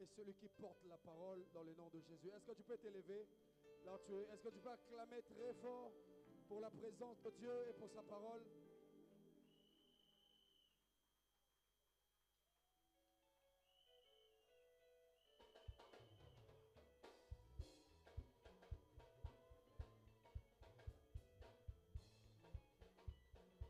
et celui qui porte la parole dans le nom de Jésus. Est-ce que tu peux t'élever là où tu es? Est-ce que tu peux acclamer très fort pour la présence de Dieu et pour sa parole? Amen. On peut s'installer. Nous avons beaucoup de choses à faire aujourd'hui par la grâce de Dieu. Je ne sais pas si le frère Adler peut m'accompagner. Le frère Jacques n'est pas présent. Amen. Que le Seigneur nous bénisse ce matin.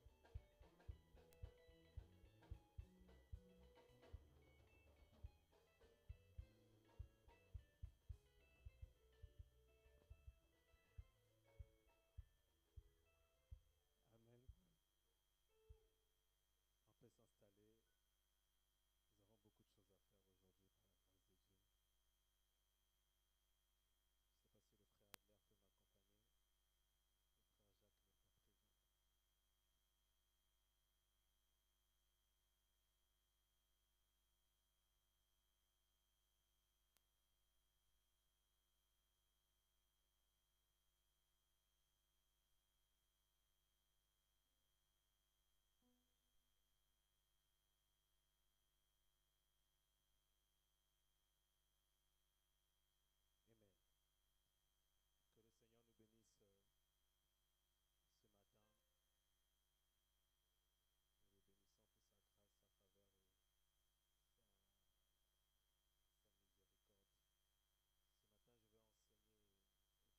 Nous le bénissons pour sa grâce, sa faveur et sa miséricorde. Ce matin, je vais enseigner et prêcher en même temps. Je ne sais pas ce qu'il a l'électrice. C'est bon, Abel? Tout le monde est installé. Tu as ta Bible avec toi, que ce soit une Bible papier, que ce soit une Bible papier, une Bible numérique, peu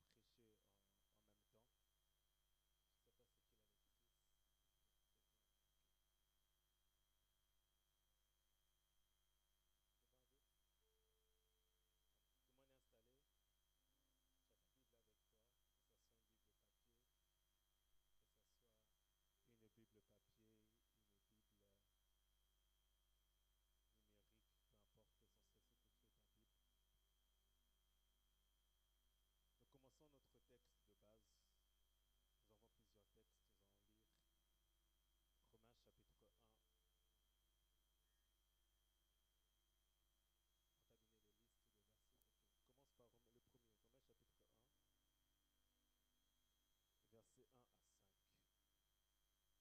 importe, l'essentiel c'est que tu aies ta Bible. Nous commençons notre texte de base. Nous avons plusieurs textes, nous allons lire Romains chapitre 1. On t'a donné les listes de versets. Okay. On commence par le premier, Romains chapitre 1, versets 1 à 5. Je lis au nom du Seigneur. Amen. Paul, serviteur de Jésus-Christ, appelé à être apôtre, mis à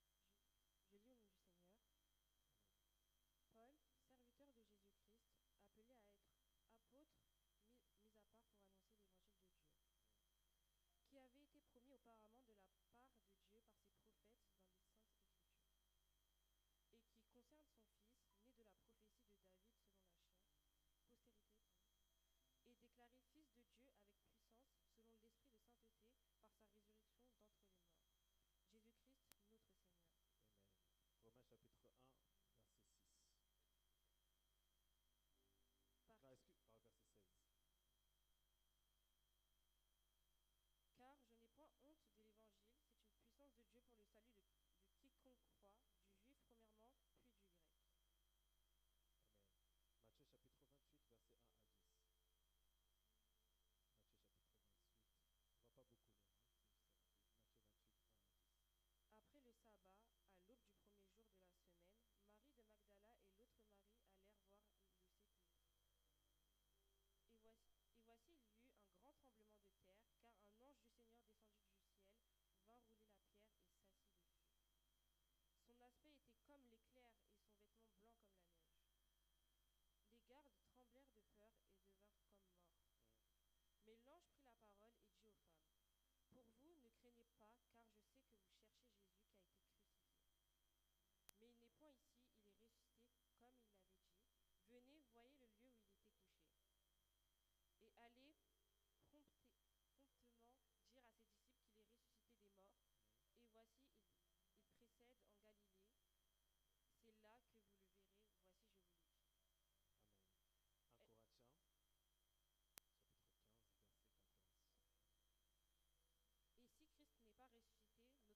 part pour annoncer l'évangile de Dieu, qui avait été promis auparavant de la part de Dieu par ses prophètes dans les Saintes Écritures, et qui concerne son Fils, né de la prophétie de David selon la chair, postérité, et déclaré Fils de Dieu avec puissance, selon l'Esprit de sainteté, par sa résurrection d'entre les morts. Jésus-Christ, notre Seigneur. Amen. Romains chapitre 1, verset 6. Verset 16. Car je n'ai point honte de l'évangile, c'est une puissance de Dieu pour le salut de quiconque croit, du juif premièrement, puis du grec. Amen. Matthieu chapitre 28, verset 1 à 10. Matthieu chapitre 28. On ne va pas beaucoup lire, hein? C'est rapide. Matthieu 28, 1 à 10. Après le sabbat, à l'aube du premier jour de la semaine, Marie de Magdala et l'autre Marie allèrent voir le sépulcre. Et voici, il y eut un grand tremblement de terre, car un ange du Seigneur descendu du ciel vint rouler la pierre et s'assit dessus. Son aspect était comme l'éclair et son vêtement blanc comme la neige. Les gardes tremblèrent de peur et devinrent comme morts. Mais l'ange prit la parole et dit aux femmes, « Pour vous, ne craignez pas, car je sais que vous cherchez Jésus qui a été crucifié. Mais il n'est point ici, il est ressuscité comme il l'avait dit. Venez, voyez le lieu où il était couché. Et allez promptement dire à ses disciples qu'il est ressuscité des morts. Et voici, il précède en Galilée. C'est là que vous le verrez. Voici, je vous le dis. » Amen. 1 Corinthiens, chapitre 15, verset 14. Et si Christ n'est pas ressuscité, notre prédication est donc vaine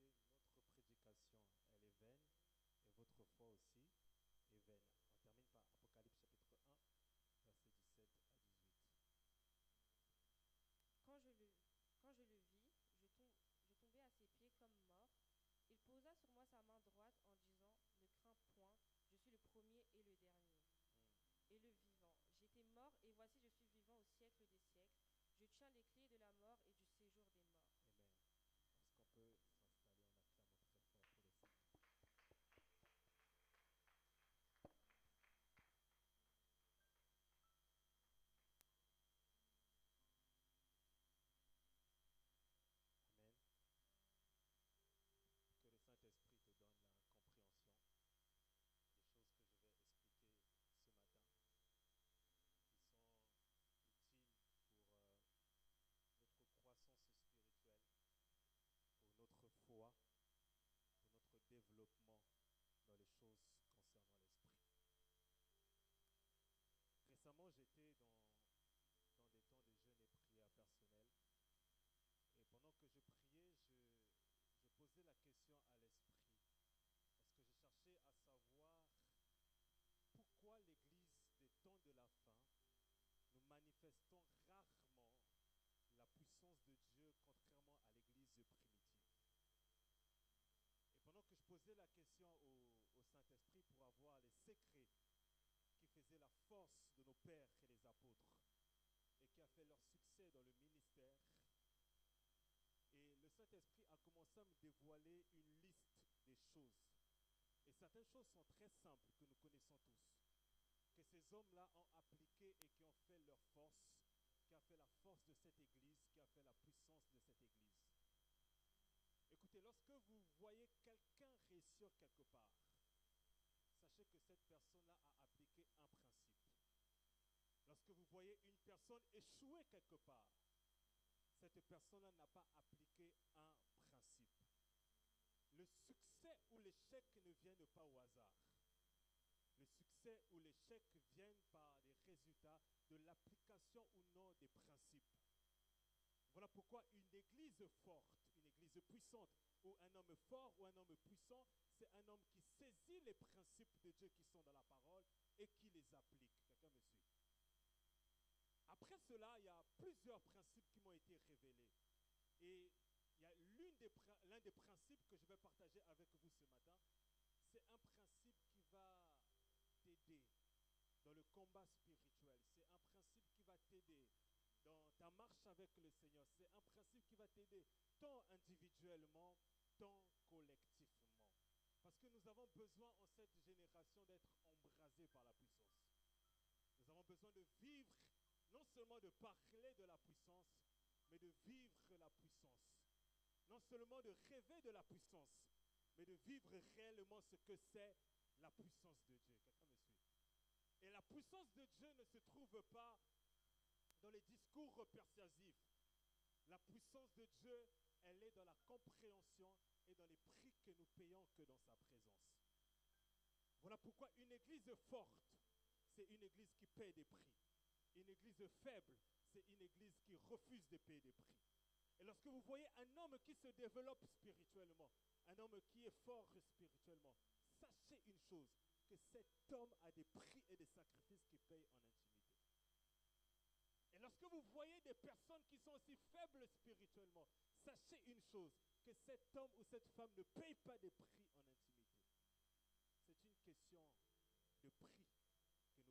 et votre foi aussi est vaine. Si Christ n'est pas ressuscité, notre prédication, elle est vaine et votre foi aussi est vaine. On termine par Apocalypse chapitre 1, verset 17 à 18. Quand je le vis, je tombais à ses pieds comme mort. Il posa sur moi sa main droite en disant, « Ne crains point, je suis le premier et le dernier, et le vivant. J'étais mort et voici je suis vivant au siècle des siècles. Je tiens les clés de la mort et du séjour des morts. » Amen. Est-ce qu'on peut s'installer, on acclame très fort pour le manifestons rarement la puissance de Dieu, contrairement à l'Église primitive. Et pendant que je posais la question au Saint-Esprit pour avoir les secrets qui faisaient la force de nos pères et les apôtres, et qui a fait leur succès dans le ministère, et le Saint-Esprit a commencé à me dévoiler une liste des choses. Et certaines choses sont très simples, que nous connaissons tous, que ces hommes-là ont appliqué et qui ont fait leur force, qui a fait la force de cette Église, qui a fait la puissance de cette Église. Écoutez, lorsque vous voyez quelqu'un réussir quelque part, sachez que cette personne-là a appliqué un principe. Lorsque vous voyez une personne échouer quelque part, cette personne-là n'a pas appliqué un principe. Le succès ou l'échec ne viennent pas au hasard. Le succès ou l'échec viennent par des résultats de l'application ou non des principes. Voilà pourquoi une église forte, une église puissante, ou un homme fort ou un homme puissant, c'est un homme qui saisit les principes de Dieu qui sont dans la parole et qui les applique. Quelqu'un me suit? Après cela, il y a plusieurs principes qui m'ont été révélés. Et il y a l'un des principes que je vais partager avec vous ce matin. C'est un principe qui va t'aider dans le combat spirituel. C'est un principe qui va t'aider dans ta marche avec le Seigneur. C'est un principe qui va t'aider tant individuellement, tant collectivement. Parce que nous avons besoin en cette génération d'être embrasés par la puissance. Nous avons besoin de vivre, non seulement de parler de la puissance, mais de vivre la puissance. Non seulement de rêver de la puissance, mais de vivre réellement ce que c'est la puissance de Dieu. Quelqu'un me suit? Et la puissance de Dieu ne se trouve pas dans les discours persuasifs. La puissance de Dieu, elle est dans la compréhension et dans les prix que nous payons que dans sa présence. Voilà pourquoi une église forte, c'est une église qui paye des prix. Une église faible, c'est une église qui refuse de payer des prix. Et lorsque vous voyez un homme qui se développe spirituellement, un homme qui est fort spirituellement, sachez une chose, que cet homme a des prix et des sacrifices qu'il paye en intimité. Et lorsque vous voyez des personnes qui sont aussi faibles spirituellement, sachez une chose, que cet homme ou cette femme ne paye pas des prix en intimité. C'est une question de prix que nous payons avec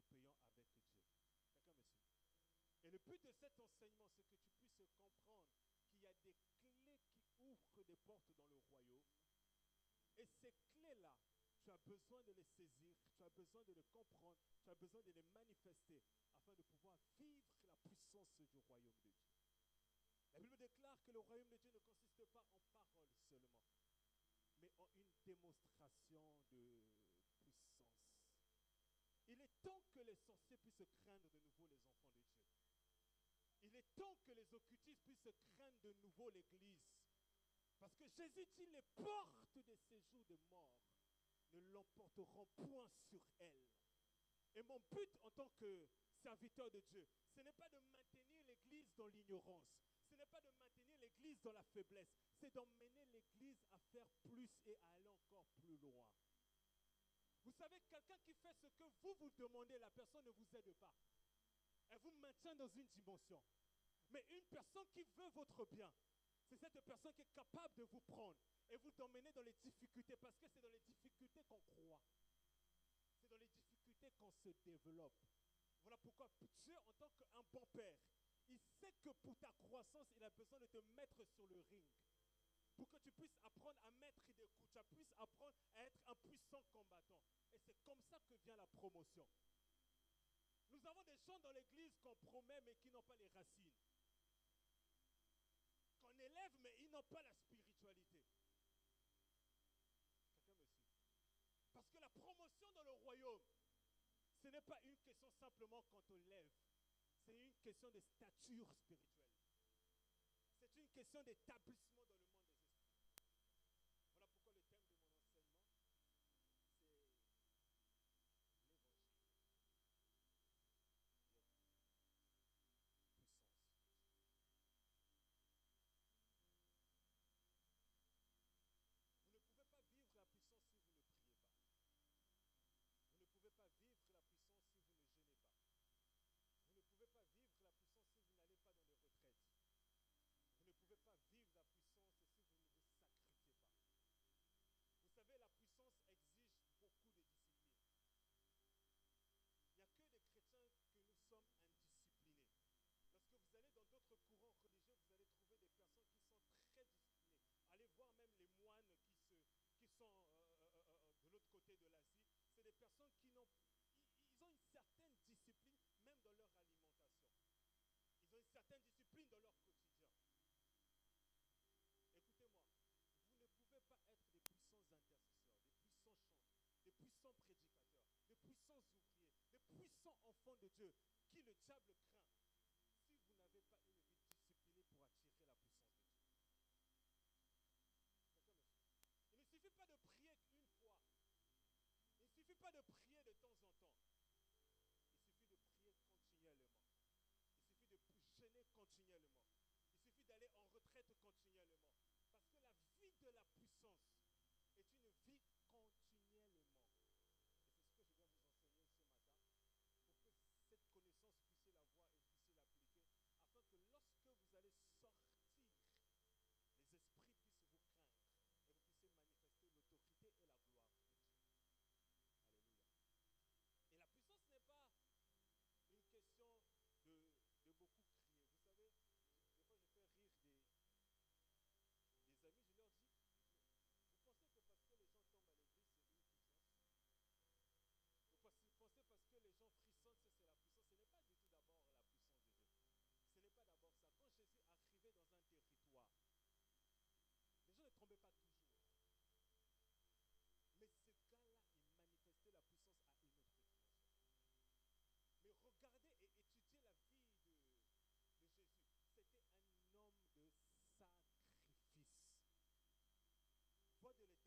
Dieu. D'accord, monsieur? Et le but de cet enseignement, c'est que tu puisses comprendre qu'il y a des clés qui ouvrent des portes dans le royaume. Et ces clés-là, tu as besoin de les saisir, tu as besoin de les comprendre, tu as besoin de les manifester afin de pouvoir vivre la puissance du royaume de Dieu. La Bible déclare que le royaume de Dieu ne consiste pas en paroles seulement, mais en une démonstration de puissance. Il est temps que les sorciers puissent craindre de nouveau les enfants de Dieu. Il est temps que les occultistes puissent craindre de nouveau l'Église. Parce que Jésus dit, les portes des séjours de mort ne l'emporteront point sur elles. Et mon but en tant que serviteur de Dieu, ce n'est pas de maintenir l'Église dans l'ignorance. Ce n'est pas de maintenir l'Église dans la faiblesse. C'est d'emmener l'Église à faire plus et à aller encore plus loin. Vous savez, quelqu'un qui fait ce que vous demandez, la personne ne vous aide pas. Elle vous maintient dans une dimension. Mais une personne qui veut votre bien, c'est cette personne qui est capable de vous prendre et vous emmener dans les difficultés, parce que c'est dans les difficultés qu'on croit. C'est dans les difficultés qu'on se développe. Voilà pourquoi Dieu, en tant qu'un bon père, il sait que pour ta croissance, il a besoin de te mettre sur le ring. Pour que tu puisses apprendre à mettre des coups, tu puisses apprendre à être un puissant combattant. Et c'est comme ça que vient la promotion. Nous avons des gens dans l'église qu'on promet mais qui n'ont pas les racines. Qu'on élève mais ils n'ont pas la spiritualité. Quelqu'un me suit? Parce que la promotion dans le royaume, ce n'est pas une question simplement quand on lève. C'est une question de stature spirituelle. C'est une question d'établissement dans le monde des esprits. Voilà pourquoi le thème de mon enseignement, c'est l'évangile. Puissance. Vous ne pouvez pas vivre la puissance si vous ne priez pas. Vous ne pouvez pas vivre la puissance si vous ne jeûnez pas. Vous ne pouvez pas vivre la puissance personnes qui n'ont... Ils ont une certaine discipline, même dans leur alimentation. Ils ont une certaine discipline dans leur quotidien. Écoutez-moi, vous ne pouvez pas être des puissants intercesseurs, des puissants chantres, des puissants prédicateurs, des puissants ouvriers, des puissants enfants de Dieu, qui le diable craint, si vous n'avez pas une vie disciplinée pour attirer la puissance de Dieu. Quelqu'un me suit? Il ne suffit pas de prier une fois. Il ne suffit pas de prier de temps en temps. Il suffit de prier continuellement. Il suffit de jeûner continuellement. Il suffit d'aller en retraite continuellement. Parce que la vie de la puissance est une vie continuellement. Et c'est ce que je viens vous enseigner ce matin, pour que cette connaissance puissiez la voir et puissiez l'appliquer, afin que lorsque vous allez sortir, les esprits puissent vous craindre et vous puissiez manifester l'autorité et la gloire de Dieu. Alléluia. Et la puissance n'est pas une question de beaucoup crier. Vous savez, des fois je fais rire des amis, je leur dis, vous pensez que parce que les gens tombent à l'église, c'est une puissance? Vous pensez parce que les gens frissonnent, c'est la puissance? Ce n'est pas du tout d'abord la puissance de Dieu. Ce n'est pas d'abord ça. Quand Jésus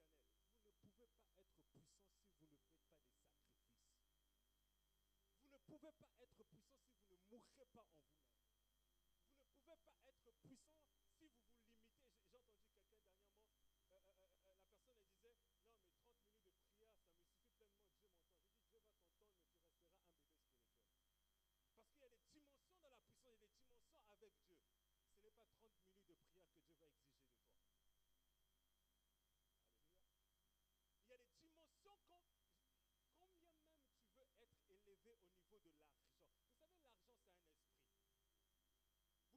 arrivait dans un territoire, les gens ne tombaient pas toujours. Mais ce gars-là, il manifestait la puissance à une autre dimension. Mais regardez et étudiez la vie de Jésus. C'était un homme de sacrifice. Voix de l'Éternel, vous ne pouvez pas être puissant si vous ne faites pas des sacrifices. Vous ne pouvez pas être puissant si vous ne mourrez pas en vous-même. Vous ne pouvez pas être puissant si vous vous limitez. J'ai entendu quelqu'un dernièrement, la personne elle disait, non mais 30 minutes de prière, ça me suffit pleinement, Dieu m'entend. J'ai dit, Dieu va t'entendre, mais tu resteras un bébé spirituel. Parce qu'il y a des dimensions dans la puissance, il y a des dimensions avec Dieu. Ce n'est pas 30 minutes de prière que Dieu va exiger de toi. Alléluia. Il y a des dimensions combien même tu veux être élevé au niveau de l'argent. Vous savez, l'argent c'est un esprit.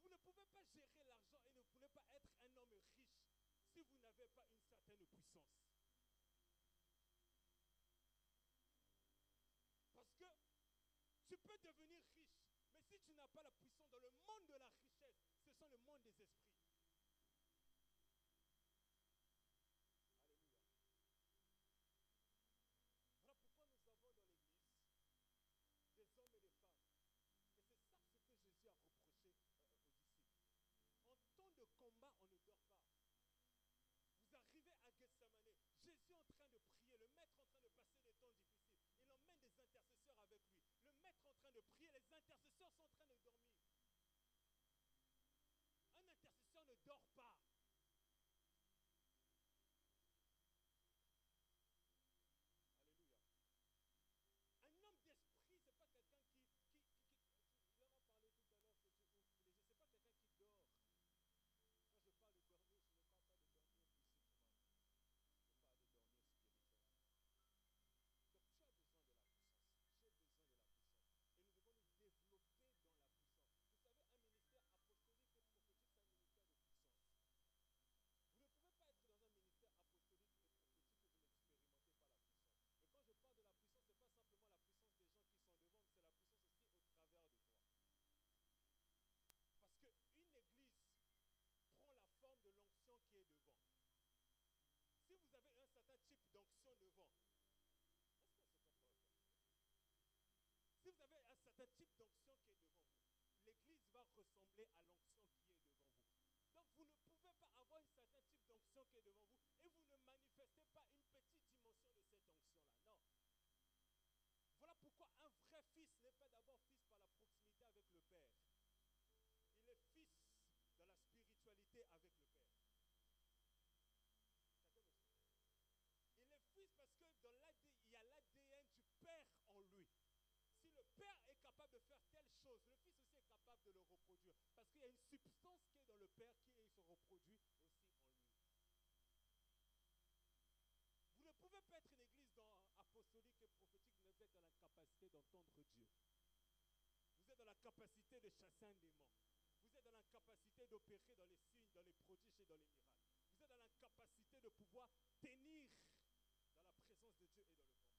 Vous ne pouvez pas gérer l'argent et ne pouvez pas être un homme riche si vous n'avez pas une certaine puissance. Parce que tu peux devenir riche, mais si tu n'as pas la puissance dans le monde de la richesse, ce sont le monde des esprits. Alléluia. Voilà pourquoi nous avons dans l'église des hommes et des femmes. Et c'est ça ce que Jésus a reproché aux disciples. En temps de combat, on ne dort pas. Vous arrivez à Gethsemane, Jésus est en train de prier, le maître en train de passer des temps difficiles. Il emmène des intercesseurs avec lui. Le maître en train de prier, les intercesseurs sont en train de dormir. Un intercesseur ne dort pas. Alléluia. Un homme d'esprit, ce n'est pas quelqu'un qui leur a parlé tout à l'heure que Dieu ouvre les yeux. Ce n'est pas quelqu'un qui dort. Quand je parle de dormir, je ne parle pas de dormir physiquement. Je parle de dormir spirituellement. Donc tu as besoin de la puissance. J'ai besoin de la puissance. Et nous devons nous développer dans la puissance. Vous savez, un ministère apostolique et prophétique, c'est un ministère de puissance. Vous ne pouvez pas être dans un ministère apostolique et prophétique et vous n'expérimentez pas la puissance. Et quand je parle de la puissance, ce n'est pas simplement la puissance des gens qui sont devant, mais c'est la puissance aussi au travers de toi. Parce qu'une église prend la forme de l'onction qui est devant. Si vous avez un certain type d'onction devant, est-ce qu'on se comprend? Si vous avez un certain type d'onction qui est devant vous, l'église va ressembler à l'onction qui est devant vous. Donc vous ne pouvez pas avoir un certain type d'onction qui est devant vous et vous ne manifestez pas une petite dimension de cette onction-là. Non. Voilà pourquoi un vrai fils n'est pas d'abord fils par la proximité avec le Père. Il est fils dans la spiritualité avec le Père. Chacun me suit. Il est fils parce que il y a l'ADN du Père en lui. Si le Père est capable de faire telle chose, le Fils aussi est capable de le reproduire. Parce qu'il y a une substance qui est dans le Père qui se reproduit aussi en lui. Vous ne pouvez pas être une église apostolique et prophétique, vous êtes dans la capacité d'entendre Dieu. Vous êtes dans la capacité de chasser un démon. Vous êtes dans la capacité d'opérer dans les signes, dans les prodiges et dans les miracles. Vous êtes dans la capacité de pouvoir tenir dans la présence de Dieu et dans le combat.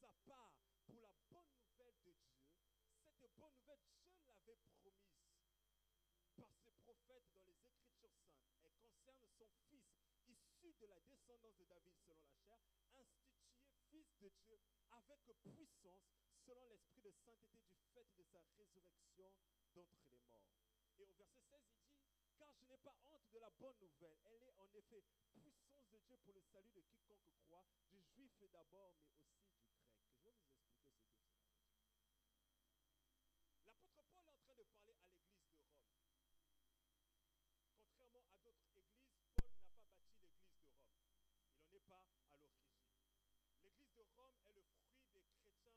sa part pour la bonne nouvelle de Dieu, cette bonne nouvelle, Dieu l'avait promise par ses prophètes dans les Écritures saintes. Elle concerne son fils, issu de la descendance de David selon la chair, institué fils de Dieu avec puissance selon l'esprit de sainteté du fait de sa résurrection d'entre les morts. Et au verset 16, il dit, car je n'ai pas honte de la bonne nouvelle. Elle est en effet puissance de Dieu pour le salut de quiconque croit, du juif d'abord, mais aussi du grec. Je vais vous expliquer ce que cela veut dire. L'apôtre Paul est en train de parler à l'église de Rome. Contrairement à d'autres églises, Paul n'a pas bâti l'église de Rome. Il n'en est pas à l'origine. L'église de Rome est le fruit des chrétiens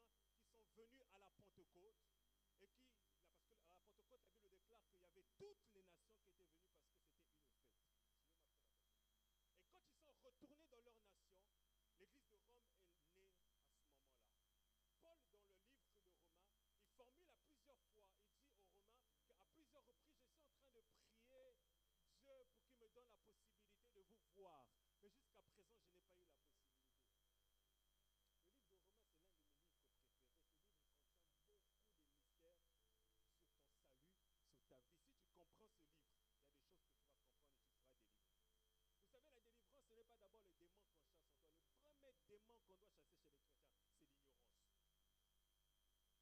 qui sont venus à la Pentecôte et qui, parce que à la Pentecôte, la Bible déclare qu'il y avait toutes les nations qui étaient venues parce que c'était une fête. Suivez-moi très attention. Et quand ils sont retournés dans leur nation, l'église de Rome est née à ce moment-là. Paul, dans le livre de Romains, il formule à plusieurs fois, il dit aux Romains qu'à plusieurs reprises, je suis en train de prier Dieu pour qu'il me donne la possibilité de vous voir. Mais jusqu'à présent, je n'ai pas eu la possibilité. Le livre de Romains, c'est l'un de mes livres préférés. Ce livre contient beaucoup de mystères sur ton salut, sur ta vie. Si tu comprends ce livre, il y a des choses que tu vas comprendre et tu seras délivré. Vous savez, la délivrance, ce n'est pas d'abord le démon qu'on chasse en toi. Le premier démon qu'on doit chasser chez les chrétiens, c'est l'ignorance.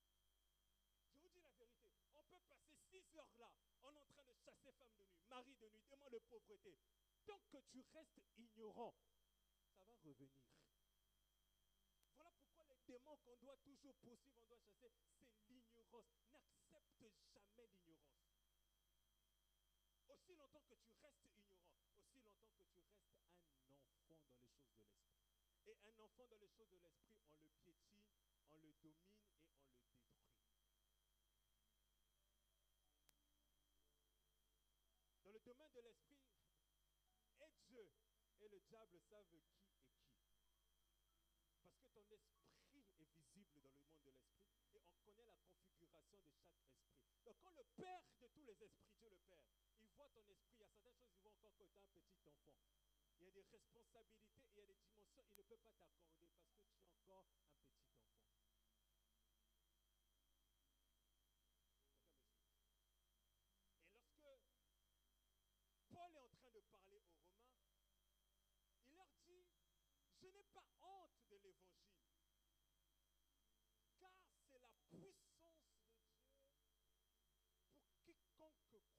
Je vous dis la vérité, on peut passer 6 heures là, on est en train de chasser femme de nuit, mari de nuit, démon de pauvreté. Tant que tu restes ignorant, ça va revenir. Voilà pourquoi les démons qu'on doit toujours poursuivre, on doit chasser, c'est l'ignorance. N'accepte jamais l'ignorance. Aussi longtemps que tu restes ignorant, aussi longtemps que tu restes un enfant dans les choses de l'esprit. Et un enfant dans les choses de l'esprit, on le piétine, on le domine et on le détruit. Dans le domaine de l'esprit, et Dieu et le diable savent qui est qui. Parce que ton esprit est visible dans le monde de l'esprit et on connaît la configuration de chaque esprit. Donc quand le Père de tous les esprits, Dieu le Père, il voit ton esprit, il y a certaines choses, il voit encore que tu es un petit enfant. Il y a des responsabilités et il y a des dimensions, il ne peut pas t'accorder parce que tu es encore un petit enfant. Quelqu'un me suit? Et lorsque Paul est en train de parler aux Romains, il leur dit, je n'ai pas honte de l'évangile, car c'est la puissance de Dieu pour quiconque croit,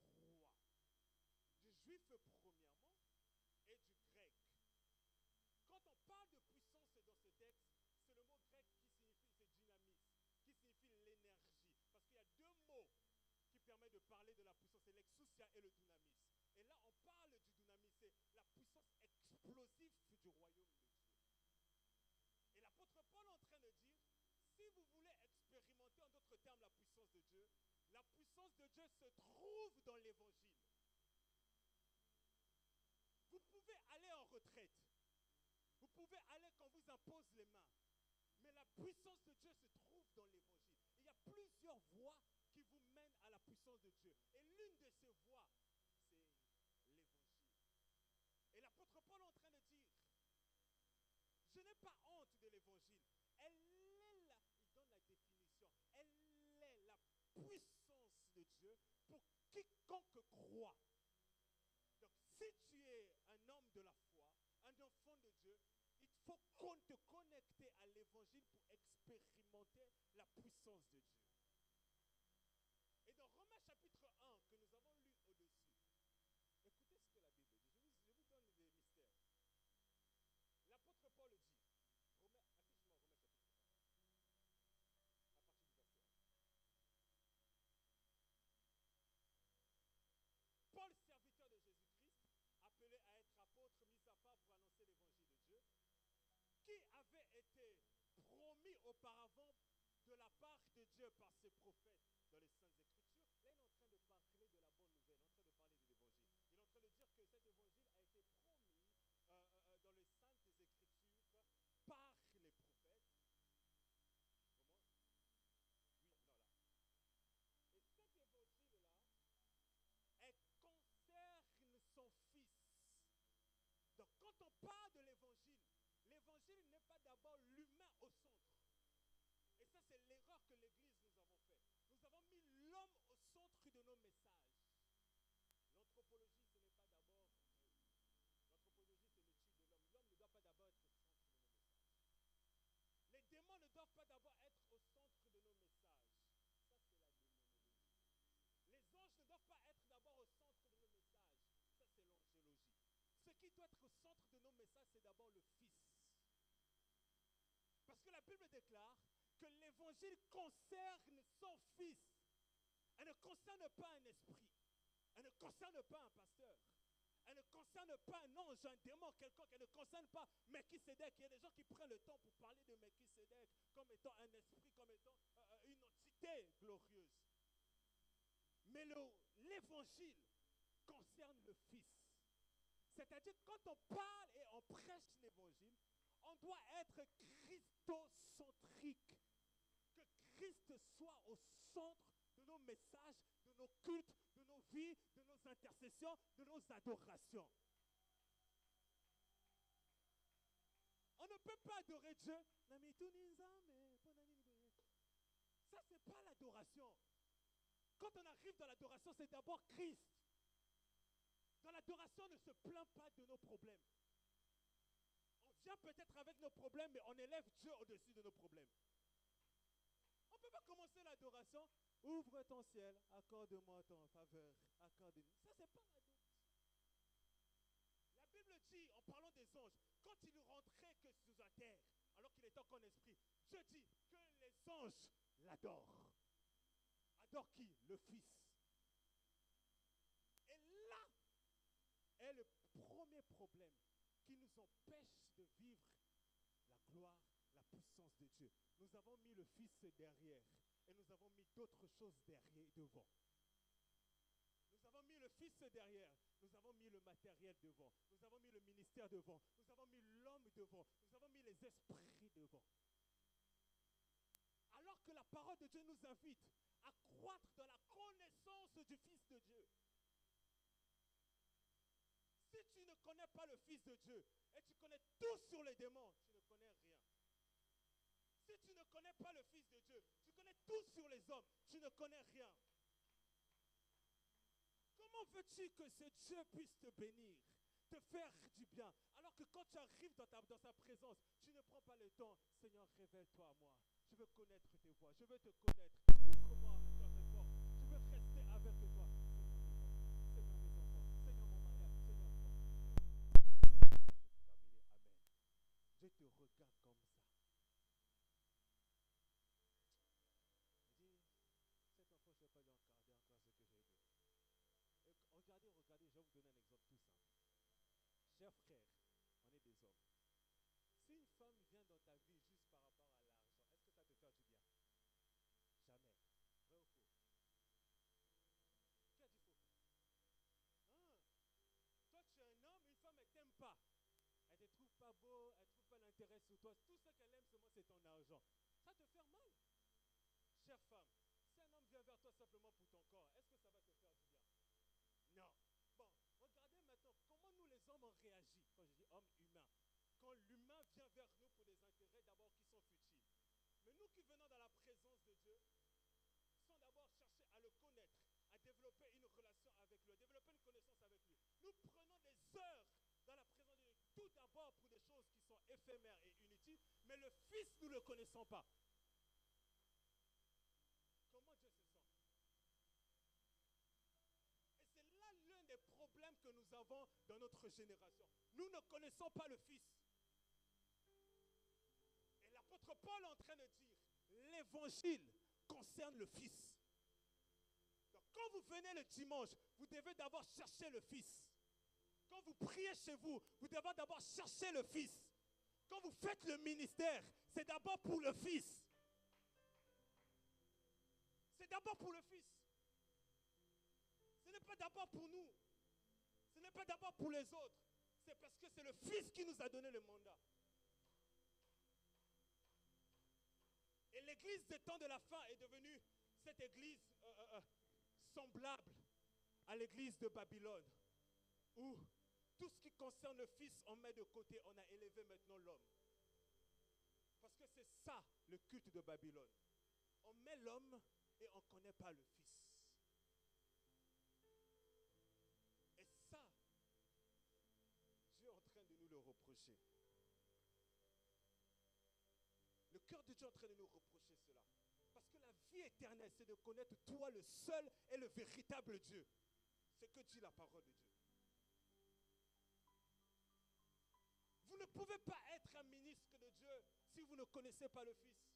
du juif premièrement et du grec. Quand on parle de puissance dans ce texte, c'est le mot grec qui signifie, c'est dynamis, qui signifie l'énergie. Parce qu'il y a 2 mots qui permettent de parler de la puissance, c'est l'exousia et le dunamis. Et là, on parle du dunamis, c'est la puissance explosive du royaume de Dieu. Et l'apôtre Paul est en train de dire, si vous voulez expérimenter en d'autres termes la puissance de Dieu se trouve dans l'évangile. Vous pouvez aller en retraite. Vous pouvez aller quand vous impose les mains. Mais la puissance de Dieu se trouve dans l'évangile. Il y a plusieurs voies qui vous mènent à la puissance de Dieu. Et l'une de ces voies, c'est l'évangile. Et l'apôtre Paul est en train de dire, je n'ai pas honte de l'évangile. Elle est là, il donne la définition, elle est la puissance de Dieu pour quiconque croit. Donc si tu es un homme de la foi, un enfant de Dieu, il faut te connecter à l'évangile pour expérimenter la puissance de Dieu. Et dans Romains chapitre 1, que nous avons lu au-dessus, écoutez ce que la Bible dit. Je vous donne des mystères. L'apôtre Paul dit, affiche-moi Romains chapitre 1, à partir du verset 1. Paul, serviteur de Jésus-Christ, appelé à être apôtre, mis à part pour annoncer l'évangile de Dieu, qui avait été promis auparavant de la part de Dieu par ses prophètes dans les Saintes Écritures. Là, il est en train de parler de la bonne nouvelle, il est en train de parler de l'évangile. Il est en train de dire que cet évangile a été promis dans les Saintes Écritures par les prophètes. Comment? Oui, non, là. Et cet évangile-là, elle concerne son fils. Donc quand on parle de l'évangile, l'évangile n'est pas d'abord l'humain au centre. Bible déclare que l'évangile concerne son fils. Elle ne concerne pas un esprit. Elle ne concerne pas un pasteur. Elle ne concerne pas un ange, un démon quelconque. Elle ne concerne pas Melchisédek. Il y a des gens qui prennent le temps pour parler de Melchisédek comme étant un esprit, comme étant une entité glorieuse. Mais l'évangile concerne le Fils. C'est-à-dire quand on parle et on prêche l'évangile, on doit être christocentrique. Que Christ soit au centre de nos messages, de nos cultes, de nos vies, de nos intercessions, de nos adorations. On ne peut pas adorer Dieu. Ça, ce n'est pas l'adoration. Quand on arrive dans l'adoration, c'est d'abord Christ. Dans l'adoration, on ne se plaint pas de nos problèmes. On vient peut-être avec nos problèmes, mais on élève Dieu au-dessus de nos problèmes. On ne peut pas commencer l'adoration. Ouvre ton ciel, accorde-moi ton faveur, accorde-nous. Ça, c'est pas l'adoration. La Bible dit, en parlant des anges, quand il rentrait que sous la terre, alors qu'il était encore en esprit, Dieu dit que les anges l'adorent. Adore qui? Le Fils. Et là est le premier problème qui nous empêche de vivre la gloire, la puissance de Dieu. Nous avons mis le Fils derrière et nous avons mis d'autres choses derrière, devant. Nous avons mis le Fils derrière, nous avons mis le matériel devant, nous avons mis le ministère devant, nous avons mis l'homme devant, nous avons mis les esprits devant. Alors que la parole de Dieu nous invite à croître dans la connaissance du Fils de Dieu. Si tu ne connais pas le Fils de Dieu et tu connais tout sur les démons, tu ne connais rien. Si tu ne connais pas le Fils de Dieu, tu connais tout sur les hommes, tu ne connais rien. Comment veux-tu que ce Dieu puisse te bénir, te faire du bien, alors que quand tu arrives dans sa présence, tu ne prends pas le temps, Seigneur, révèle-toi à moi. Je veux connaître tes voies, je veux te connaître. Ouvre-moi avec toi. Je veux rester avec toi. Seigneur mes enfants, Seigneur mon mariage, Seigneur mon Amen. Je te regarde comme ça. Je dis, cet enfant, je ne vais pas lui regarder encore ce que j'ai dit. Regardez, je vais vous donner un exemple tout simple. Chers frères, on est des hommes. Si une femme vient dans ta vie juste par rapport à l'argent, est-ce que ça te fait du bien? Jamais. Vrai ou faux? Qui a dit faux? Ah. Toi, tu es un homme, une femme, elle ne t'aime pas. Elle ne te trouve pas beau, elle ne trouve pas l'intérêt sur toi. Tout ce qu'elle aime seulement, c'est ton argent. Ça te fait mal. Chère femme, si un homme vient vers toi simplement pour ton corps, est-ce que ça va te faire du bien? Non. Bon, regardez maintenant comment nous les hommes on réagit. Quand je dis homme humain, quand l'humain vient vers nous pour des intérêts d'abord qui sont futiles. Mais nous qui venons dans la présence de Dieu, sans d'abord chercher à le connaître, à développer une relation avec lui, à développer une connaissance avec lui. Nous prenons des heures dans la présence de Dieu, tout d'abord pour des choses qui sont éphémères et inutiles, mais le Fils, nous ne le connaissons pas. Comment Dieu se sent? Et c'est là l'un des problèmes que nous avons dans notre génération. Nous ne connaissons pas le Fils. Et l'apôtre Paul est en train de dire, l'évangile concerne le Fils. Donc quand vous venez le dimanche, vous devez d'abord chercher le Fils. Quand vous priez chez vous, vous devez d'abord chercher le Fils. Quand vous faites le ministère, c'est d'abord pour le Fils. C'est d'abord pour le Fils. Ce n'est pas d'abord pour nous. Ce n'est pas d'abord pour les autres. C'est parce que c'est le Fils qui nous a donné le mandat. Et l'église des temps de la fin est devenue cette église semblable à l'église de Babylone, où tout ce qui concerne le Fils, on met de côté, on a élevé maintenant l'homme. Parce que c'est ça le culte de Babylone. On met l'homme et on ne connaît pas le Fils. Et ça, Dieu est en train de nous le reprocher. Le cœur de Dieu est en train de nous reprocher cela. Parce que la vie éternelle, c'est de connaître toi, le seul et le véritable Dieu. C'est ce que dit la parole de Dieu. Vous Vous ne pouvez pas être un ministre de Dieu si vous ne connaissez pas le Fils.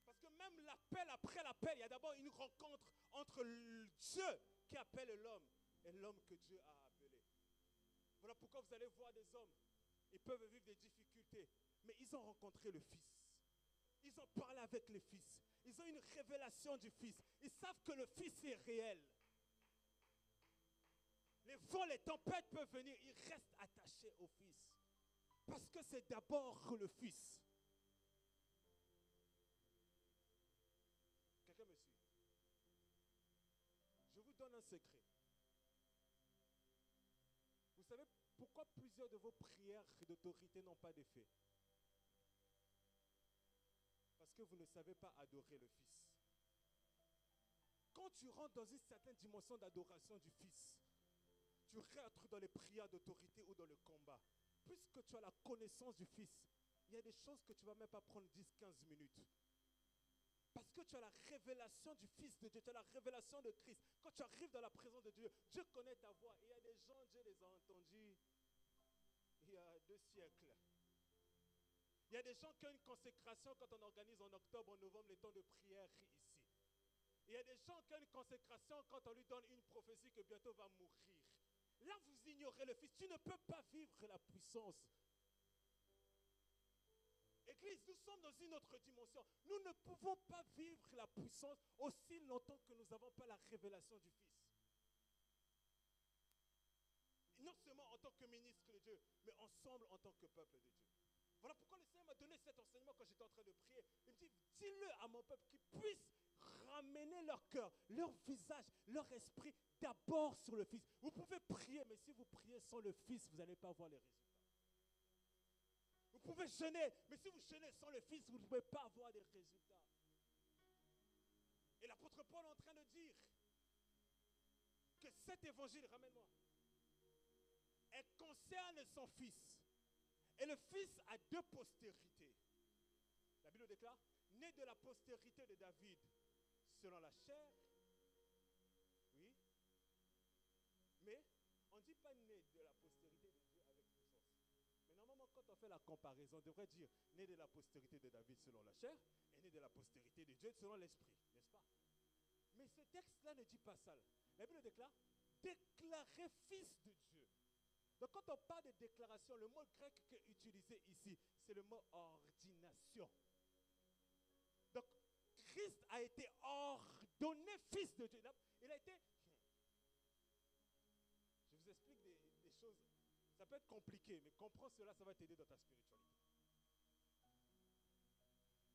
Parce que même l'appel après l'appel, il y a d'abord une rencontre entre Dieu qui appelle l'homme et l'homme que Dieu a appelé. Voilà pourquoi vous allez voir des hommes, ils peuvent vivre des difficultés, mais ils ont rencontré le Fils. Ils ont parlé avec le Fils. Ils ont une révélation du Fils. Ils savent que le Fils est réel. Les vents, les tempêtes peuvent venir, ils restent attachés au Fils. Parce que c'est d'abord le Fils. Quelqu'un me suit? Je vous donne un secret. Vous savez pourquoi plusieurs de vos prières d'autorité n'ont pas d'effet? Parce que vous ne savez pas adorer le Fils. Quand tu rentres dans une certaine dimension d'adoration du Fils, tu rentres dans les prières d'autorité ou dans le combat. Puisque tu as la connaissance du Fils, il y a des choses que tu ne vas même pas prendre 10-15 minutes. Parce que tu as la révélation du Fils de Dieu, tu as la révélation de Christ. Quand tu arrives dans la présence de Dieu, Dieu connaît ta voix. Et il y a des gens, Dieu les a entendus il y a 2 siècles. Il y a des gens qui ont une consécration quand on organise en octobre, en novembre, les temps de prière ici. Il y a des gens qui ont une consécration quand on lui donne une prophétie que bientôt va mourir. Là, vous ignorez le Fils. Tu ne peux pas vivre la puissance. Église, nous sommes dans une autre dimension. Nous ne pouvons pas vivre la puissance aussi longtemps que nous n'avons pas la révélation du Fils. Non seulement en tant que ministre de Dieu, mais ensemble en tant que peuple de Dieu. Voilà pourquoi le Seigneur m'a donné cet enseignement quand j'étais en train de prier. Il me dit, dis-le à mon peuple qui puisse ramener leur cœur, leur visage, leur esprit d'abord sur le Fils. Vous pouvez prier, mais si vous priez sans le Fils, vous n'allez pas voir les résultats. Vous pouvez jeûner, mais si vous jeûnez sans le Fils, vous ne pouvez pas avoir des résultats. Et l'apôtre Paul est en train de dire que cet évangile, ramène-moi, elle concerne son Fils. Et le Fils a 2 postérités. La Bible déclare, né de la postérité de David, selon la chair, oui, mais on ne dit pas né de la postérité de Dieu avec puissance. Mais normalement, quand on fait la comparaison, on devrait dire né de la postérité de David selon la chair et né de la postérité de Dieu selon l'esprit, n'est-ce pas? Mais ce texte-là ne dit pas ça. La Bible déclare, déclaré fils de Dieu. Donc quand on parle de déclaration, le mot grec qui est utilisé ici, c'est le mot ordination. Donc Christ a été ordonné fils de Dieu. Il a été... Je vous explique des choses. Ça peut être compliqué, mais comprends cela, ça va t'aider dans ta spiritualité.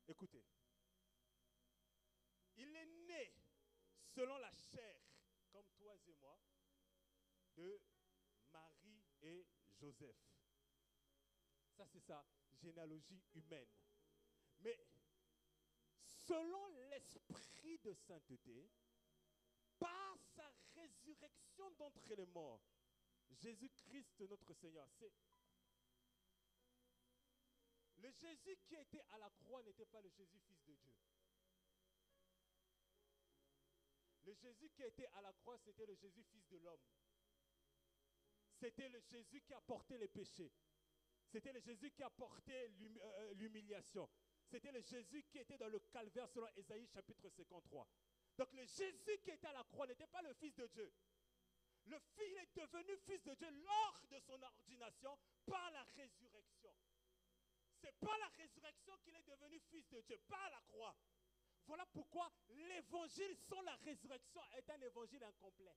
Écoutez. Il est né selon la chair, comme toi et moi, de Marie et Joseph. Ça, c'est sa généalogie humaine. Mais selon l'esprit de sainteté, par sa résurrection d'entre les morts, Jésus-Christ notre Seigneur, c'est le Jésus qui était à la croix n'était pas le Jésus fils de Dieu. Le Jésus qui était à la croix, c'était le Jésus fils de l'homme. C'était le Jésus qui a porté les péchés. C'était le Jésus qui a porté l'humiliation. C'était le Jésus qui était dans le calvaire selon Ésaïe chapitre 53. Donc le Jésus qui était à la croix n'était pas le Fils de Dieu. Le Fils est devenu Fils de Dieu lors de son ordination par la résurrection. C'est par la résurrection qu'il est devenu Fils de Dieu, pas à la croix. Voilà pourquoi l'évangile sans la résurrection est un évangile incomplet.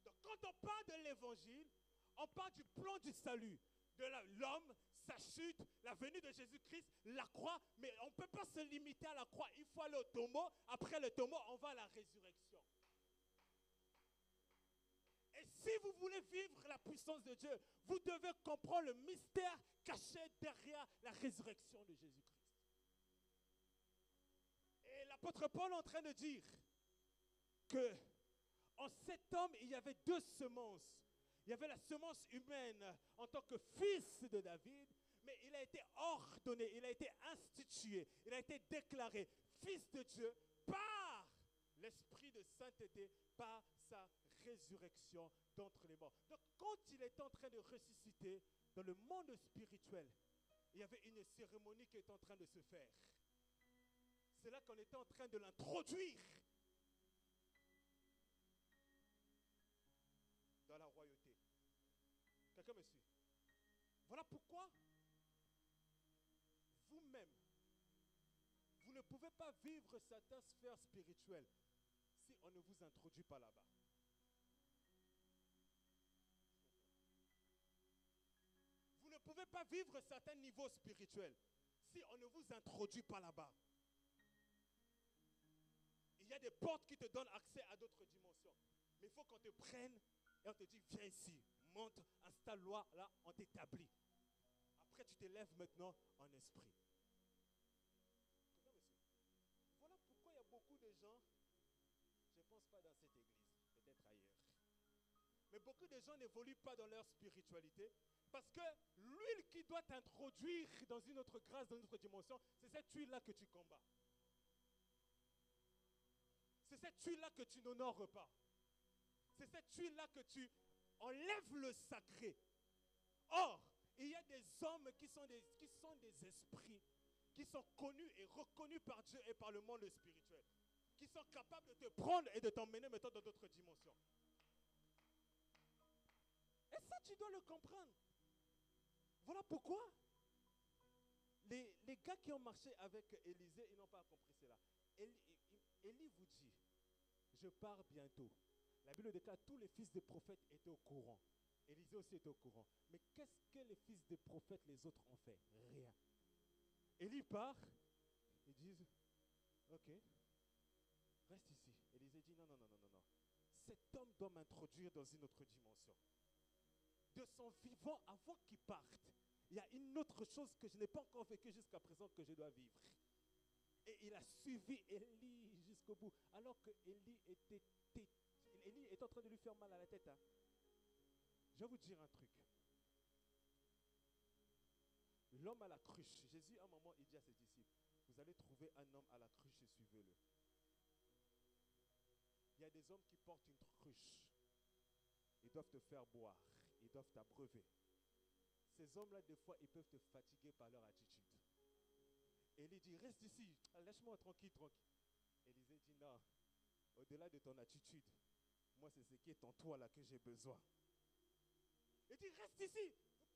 Donc quand on parle de l'évangile, on parle du plan du salut, de l'homme, sa chute, la venue de Jésus-Christ, la croix, mais on ne peut pas se limiter à la croix. Il faut aller au tombeau, après le tombeau, on va à la résurrection. Et si vous voulez vivre la puissance de Dieu, vous devez comprendre le mystère caché derrière la résurrection de Jésus-Christ. Et l'apôtre Paul est en train de dire que en cet homme, il y avait 2 semences. Il y avait la semence humaine en tant que fils de David, mais il a été ordonné, il a été institué, il a été déclaré fils de Dieu par l'esprit de sainteté par sa résurrection d'entre les morts. Donc quand il était en train de ressusciter dans le monde spirituel, il y avait une cérémonie qui était en train de se faire. C'est là qu'on était en train de l'introduire dans la royauté. Quelqu'un me suit? Voilà pourquoi vous-même, vous ne pouvez pas vivre certaines sphères spirituelles si on ne vous introduit pas là-bas. Vous ne pouvez pas vivre certains niveaux spirituels si on ne vous introduit pas là-bas. Il y a des portes qui te donnent accès à d'autres dimensions. Mais il faut qu'on te prenne et on te dit, viens ici, monte, installe-toi là, on t'établit. Après, tu te lèves maintenant en esprit. Voilà pourquoi il y a beaucoup de gens, je ne pense pas dans cette église, peut-être ailleurs. Mais beaucoup de gens n'évoluent pas dans leur spiritualité parce que l'huile qui doit t'introduire dans une autre grâce, dans une autre dimension, c'est cette huile-là que tu combats. C'est cette huile-là que tu n'honores pas. C'est cette huile-là que tu enlèves le sacré. Or, il y a des hommes qui sont des esprits, qui sont connus et reconnus par Dieu et par le monde spirituel, qui sont capables de te prendre et de t'emmener maintenant dans d'autres dimensions. Et ça, tu dois le comprendre. Voilà pourquoi les gars qui ont marché avec Élisée, ils n'ont pas compris cela. Élie vous dit, je pars bientôt. La Bible déclare tous les fils des prophètes étaient au courant. Élisée aussi était au courant. Mais qu'est-ce que les fils des prophètes, les autres, ont fait? Rien. Élie part. Ils disent, ok, reste ici. Élisée dit, non. Cet homme doit m'introduire dans une autre dimension. De son vivant, avant qu'il parte, il y a une autre chose que je n'ai pas encore vécue jusqu'à présent que je dois vivre. Et il a suivi Élie jusqu'au bout. Alors que Élie était en train de lui faire mal à la tête. Hein. Je vais vous dire un truc. L'homme à la cruche. Jésus, à un moment, il dit à ses disciples, vous allez trouver un homme à la cruche et suivez-le. Il y a des hommes qui portent une cruche. Ils doivent te faire boire. Ils doivent t'abreuver. Ces hommes-là, des fois, ils peuvent te fatiguer par leur attitude. Élie dit, reste ici, laisse-moi tranquille. Élisée dit, non, au-delà de ton attitude, moi, c'est ce qui est en toi là que j'ai besoin. Il dit, reste ici.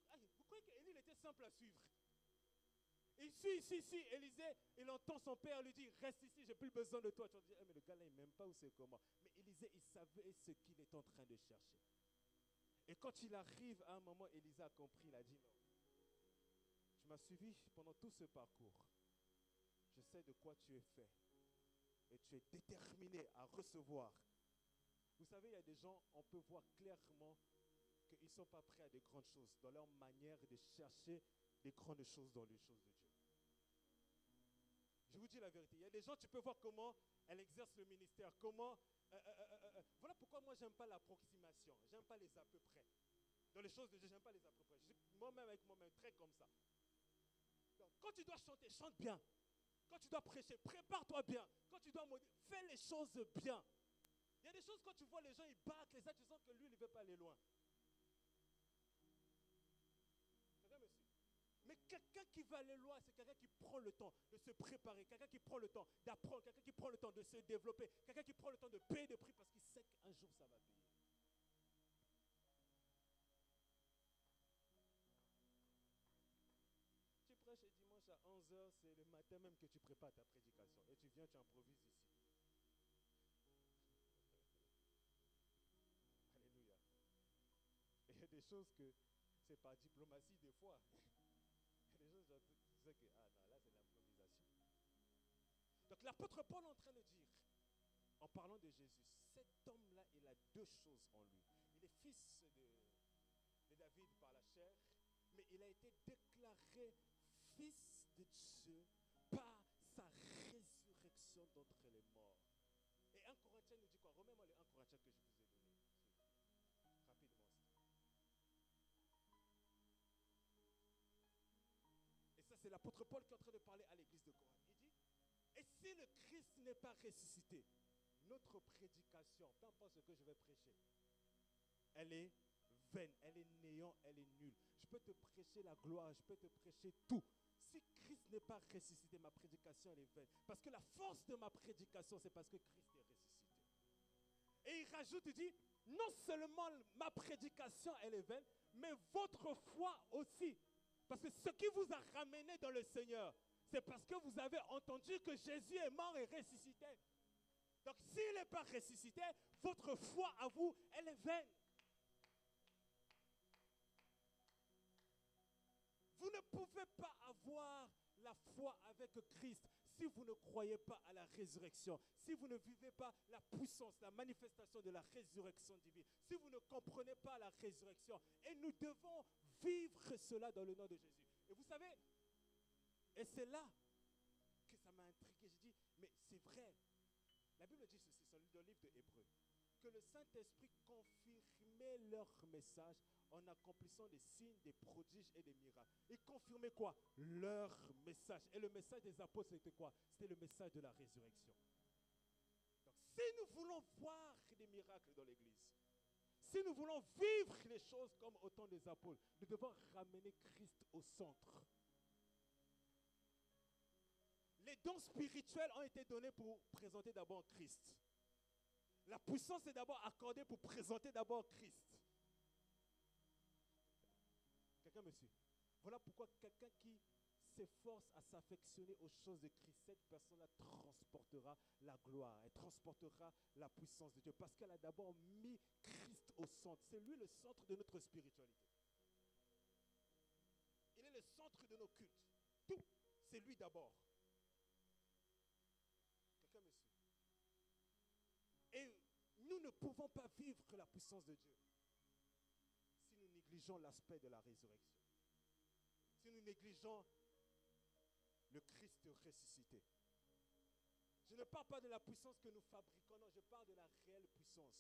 Vous croyez qu'Élie était simple à suivre? Il suit ici. Élisée, il entend son père lui dire, reste ici, j'ai plus besoin de toi. Tu vas dire, mais le gars là, il ne m'aime pas ou c'est comment? Mais Élisée, il savait ce qu'il est en train de chercher. Et quand il arrive à un moment, Élisée a compris, il a dit, non, tu m'as suivi pendant tout ce parcours. Je sais de quoi tu es fait. Et tu es déterminé à recevoir. Vous savez, il y a des gens, on peut voir clairement qu'ils ne sont pas prêts à des grandes choses, dans leur manière de chercher des grandes choses dans les choses de Dieu. Je vous dis la vérité. Il y a des gens, tu peux voir comment elle exerce le ministère, comment... voilà pourquoi moi, je n'aime pas l'approximation. Je n'aime pas les à peu près. Dans les choses de Dieu, je n'aime pas les à peu près. Moi-même, avec moi-même, très comme ça. Donc, quand tu dois chanter, chante bien. Quand tu dois prêcher, prépare-toi bien. Quand tu dois fais les choses bien. Il y a des choses, quand tu vois les gens, ils battent les autres, tu sens que lui, il ne veut pas aller loin. Mais quelqu'un qui va aller loin, c'est quelqu'un qui prend le temps de se préparer, quelqu'un qui prend le temps d'apprendre, quelqu'un qui prend le temps de se développer, quelqu'un qui prend le temps de payer des prix parce qu'il sait qu'un jour ça va payer. Tu prêches le dimanche à 11h, c'est le matin même que tu prépares ta prédication. Et tu viens, tu improvises ici. Alléluia. Et il y a des choses que c'est par diplomatie des fois. Il y a des choses que tu sais que, ah non, là c'est de l'improvisation. Donc l'apôtre Paul est en train de dire, en parlant de Jésus, cet homme-là, il a deux choses en lui. Il est fils de David par la chair, mais il a été déclaré fils de Dieu par sa résurrection d'entre les morts. Et 1 Corinthiens nous dit quoi? Remets-moi les 1 Corinthiens que je vous ai donné. Rapidement. Et ça, c'est l'apôtre Paul qui est en train de parler à l'église de Corinthe. Il dit, et si le Christ n'est pas ressuscité, notre prédication, peu importe ce que je vais prêcher, elle est vaine, elle est néant, elle est nulle. Je peux te prêcher la gloire, je peux te prêcher tout. Si Christ n'est pas ressuscité, ma prédication elle est vaine. Parce que la force de ma prédication, c'est parce que Christ est ressuscité. Et il rajoute, il dit, non seulement ma prédication elle est vaine, mais votre foi aussi. Parce que ce qui vous a ramené dans le Seigneur, c'est parce que vous avez entendu que Jésus est mort et ressuscité. Donc s'il n'est pas ressuscité, votre foi à vous, elle est vaine. Vous ne pouvez pas avoir la foi avec Christ si vous ne croyez pas à la résurrection, si vous ne vivez pas la puissance, la manifestation de la résurrection divine, si vous ne comprenez pas la résurrection. Et nous devons vivre cela dans le nom de Jésus. Et vous savez, et c'est là que ça m'a intrigué. J'ai dit, mais c'est vrai. La Bible dit ceci, c'est dans le livre de Hébreux, que le Saint-Esprit confirmait leur message en accomplissant des signes, des prodiges et des miracles. Et confirmait quoi? Leur message. Et le message des apôtres, c'était quoi? C'était le message de la résurrection. Donc, si nous voulons voir des miracles dans l'Église, si nous voulons vivre les choses comme au temps des apôtres, nous devons ramener Christ au centre. Les dons spirituels ont été donnés pour présenter d'abord Christ. La puissance est d'abord accordée pour présenter d'abord Christ. Quelqu'un me suit? Voilà pourquoi quelqu'un qui s'efforce à s'affectionner aux choses de Christ, cette personne-là transportera la gloire, elle transportera la puissance de Dieu, parce qu'elle a d'abord mis Christ au centre. C'est lui le centre de notre spiritualité. Il est le centre de nos cultes. Tout, c'est lui d'abord. Quelqu'un me suit? Et nous ne pouvons pas vivre la puissance de Dieu si nous négligeons l'aspect de la résurrection. Si nous négligeons le Christ ressuscité. Je ne parle pas de la puissance que nous fabriquons, non, je parle de la réelle puissance.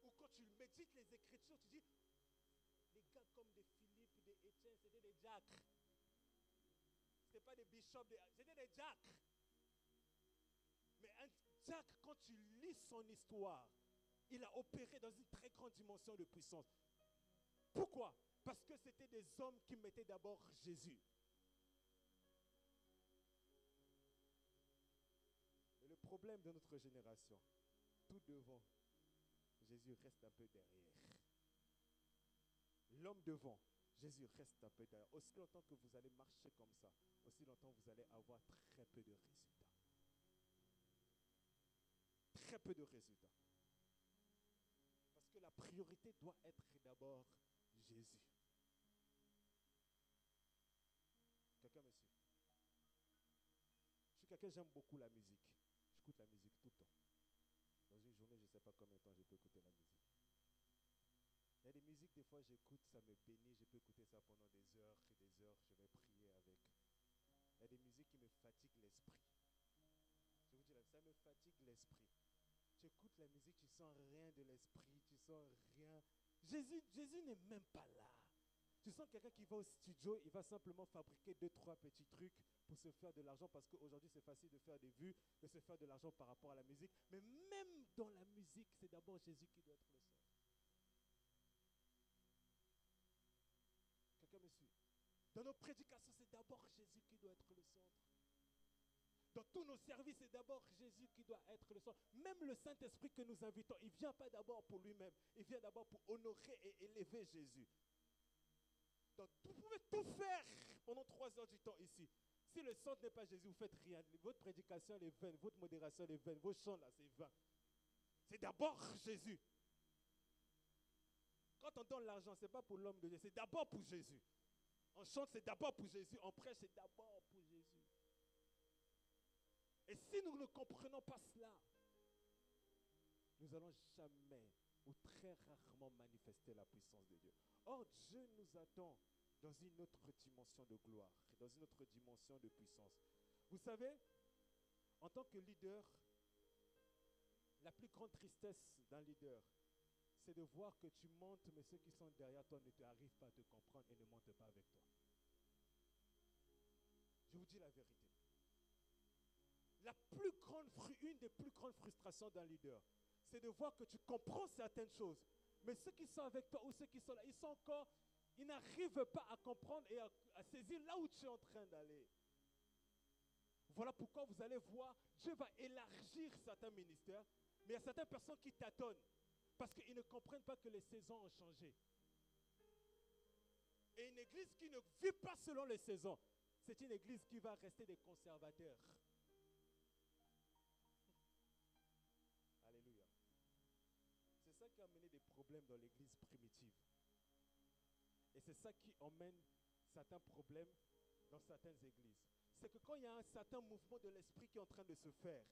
Ou quand tu médites les Écritures, tu dis, les gars comme des Philippe, des Étienne, c'était des diacres. Ce n'était pas des bishops, c'était des diacres. Mais un diacre, quand tu lis son histoire, il a opéré dans une très grande dimension de puissance. Pourquoi? Parce que c'était des hommes qui mettaient d'abord Jésus. Et le problème de notre génération, tout devant, Jésus reste un peu derrière. L'homme devant, Jésus reste un peu derrière. Aussi longtemps que vous allez marcher comme ça, aussi longtemps vous allez avoir très peu de résultats. Très peu de résultats. Parce que la priorité doit être d'abord Jésus. Quelqu'un me suit? Je suis quelqu'un, j'aime beaucoup la musique. J'écoute la musique tout le temps. Dans une journée, je ne sais pas combien de temps je peux écouter la musique. Il y a des musiques, des fois j'écoute, ça me bénit, je peux écouter ça pendant des heures et des heures, je vais prier avec. Il y a des musiques qui me fatiguent l'esprit. Je vous dis là, ça me fatigue l'esprit. Tu écoutes la musique, tu sens rien de l'esprit, tu sens rien. Jésus n'est même pas là. Tu sens quelqu'un qui va au studio, il va simplement fabriquer 2-3 petits trucs pour se faire de l'argent, parce qu'aujourd'hui c'est facile de faire des vues, de se faire de l'argent par rapport à la musique. Mais même dans la musique, c'est d'abord Jésus qui doit être le centre. Quelqu'un me suit? Dans nos prédications, c'est d'abord Jésus qui doit être le centre. Dans tous nos services, c'est d'abord Jésus qui doit être le centre. Même le Saint-Esprit que nous invitons, il ne vient pas d'abord pour lui-même. Il vient d'abord pour honorer et élever Jésus. Donc, vous pouvez tout faire pendant 3 heures du temps ici. Si le centre n'est pas Jésus, vous ne faites rien. Votre prédication elle est vaine, votre modération elle est vaine, vos chants là, c'est vain. C'est d'abord Jésus. Quand on donne l'argent, ce n'est pas pour l'homme de Dieu, c'est d'abord pour Jésus. On chante, c'est d'abord pour Jésus. On prêche, c'est d'abord pour Jésus. Et si nous ne comprenons pas cela, nous n'allons jamais ou très rarement manifester la puissance de Dieu. Or, Dieu nous attend dans une autre dimension de gloire, dans une autre dimension de puissance. Vous savez, en tant que leader, la plus grande tristesse d'un leader, c'est de voir que tu montes, mais ceux qui sont derrière toi ne t'arrivent pas à te comprendre et ne montent pas avec toi. Je vous dis la vérité. une des plus grandes frustrations d'un leader, c'est de voir que tu comprends certaines choses, mais ceux qui sont avec toi ou ceux qui sont là, ils n'arrivent pas à comprendre et à saisir là où tu es en train d'aller. Voilà pourquoi vous allez voir, Dieu va élargir certains ministères, mais il y a certaines personnes qui tâtonnent parce qu'ils ne comprennent pas que les saisons ont changé. Et une église qui ne vit pas selon les saisons, c'est une église qui va rester des conservateurs. Alléluia. C'est ça qui a amené des problèmes dans l'église primitive. Et c'est ça qui emmène certains problèmes dans certaines églises. C'est que quand il y a un certain mouvement de l'esprit qui est en train de se faire,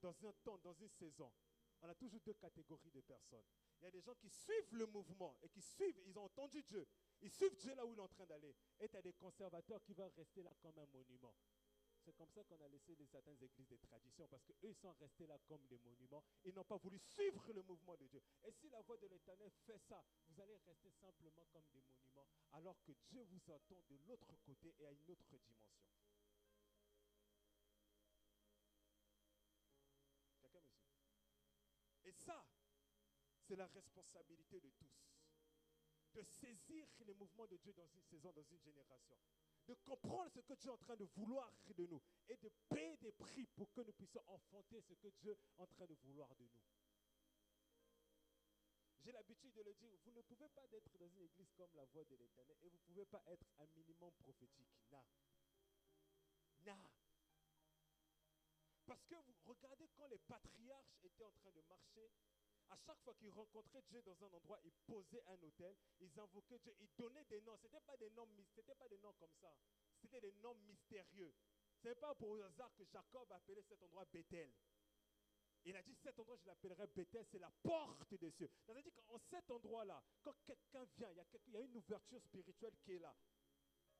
dans un temps, dans une saison, on a toujours deux catégories de personnes. Il y a des gens qui suivent le mouvement et qui suivent, ils ont entendu Dieu. Ils suivent Dieu là où il est en train d'aller. Et tu as des conservateurs qui vont rester là comme un monument. C'est comme ça qu'on a laissé certaines églises des traditions, parce qu'eux, ils sont restés là comme des monuments. Ils n'ont pas voulu suivre le mouvement de Dieu. Et si la voix de l'Éternel fait ça, vous allez rester simplement comme des monuments, alors que Dieu vous attend de l'autre côté et à une autre dimension. Quelqu'un me suit? Et ça, c'est la responsabilité de tous. De saisir les mouvements de Dieu dans une saison, dans une génération. De comprendre ce que Dieu est en train de vouloir de nous. Et de payer des prix pour que nous puissions enfanter ce que Dieu est en train de vouloir de nous. J'ai l'habitude de le dire, vous ne pouvez pas être dans une église comme la voix de l'Éternel et vous ne pouvez pas être un minimum prophétique. Non. Parce que vous regardez quand les patriarches étaient en train de marcher, à chaque fois qu'ils rencontraient Dieu dans un endroit, ils posaient un autel, ils invoquaient Dieu, ils donnaient des noms. Ce n'étaient pas des noms comme ça. C'était des noms mystérieux. Ce n'est pas pour hasard que Jacob a appelé cet endroit Bethel. Il a dit, cet endroit, je l'appellerai Bethel, c'est la porte des cieux. C'est-à-dire qu'en cet endroit-là, quand quelqu'un vient, il y a une ouverture spirituelle qui est là.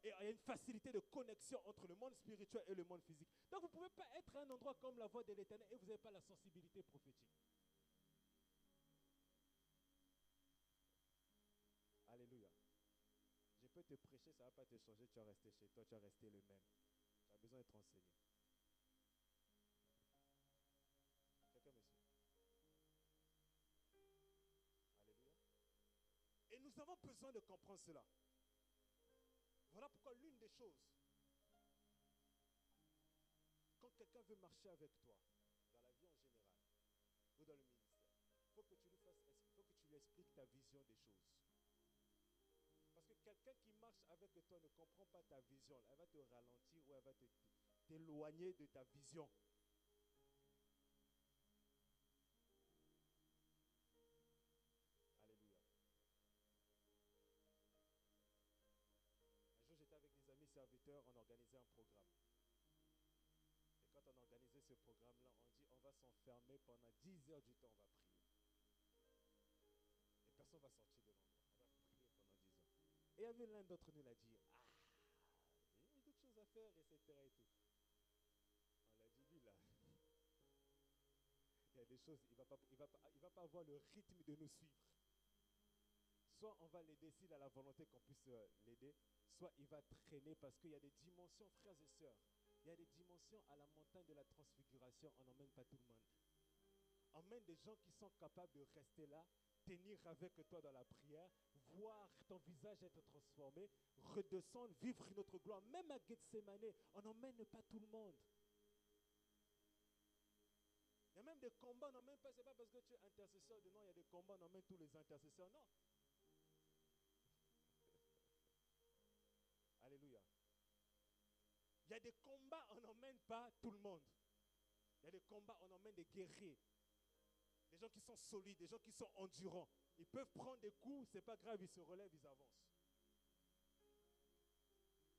Et il y a une facilité de connexion entre le monde spirituel et le monde physique. Donc vous ne pouvez pas être à un endroit comme la voix de l'Éternel et vous n'avez pas la sensibilité prophétique. Alléluia. Je peux te prêcher, ça ne va pas te changer, tu vas rester chez toi, tu vas rester le même. Tu as besoin d'être enseigné. Quelqu'un me suit? Alléluia. Et nous avons besoin de comprendre cela. Voilà pourquoi l'une des choses, quand quelqu'un veut marcher avec toi, dans la vie en général, ou dans le ministère, il faut que tu lui expliques ta vision des choses. Parce que quelqu'un qui marche avec toi ne comprend pas ta vision. Elle va te ralentir ou elle va t'éloigner de ta vision. Alléluia. Un jour, j'étais avec des amis serviteurs, on organisait un programme. Et quand on organisait ce programme-là, on dit on va s'enfermer pendant 10 heures du temps, on va prier. Et personne ne va sortir de l'endroit. On va prier pendant 10 heures. Et il y avait l'un d'entre nous qui a dit, il y a d'autres choses à faire, etc. Et tout. On l'a dit, lui là, il y a des choses, il ne va pas avoir le rythme de nous suivre. Soit on va l'aider s'il a la volonté qu'on puisse l'aider, soit il va traîner parce qu'il y a des dimensions, frères et sœurs, il y a des dimensions à la montagne de la transfiguration, on n'emmène pas tout le monde. On emmène des gens qui sont capables de rester là, tenir avec toi dans la prière, voir ton visage être transformé, redescendre, vivre une autre gloire. Même à Gethsemane, on n'emmène pas tout le monde. Il y a même des combats, on n'emmène pas, c'est pas parce que tu es intercesseur de non, il y a des combats, on emmène tous les intercesseurs, non. Alléluia. Il y a des combats, on n'emmène pas tout le monde. Il y a des combats, on emmène des guerriers. Des gens qui sont solides, des gens qui sont endurants. Ils peuvent prendre des coups, c'est pas grave, ils se relèvent, ils avancent.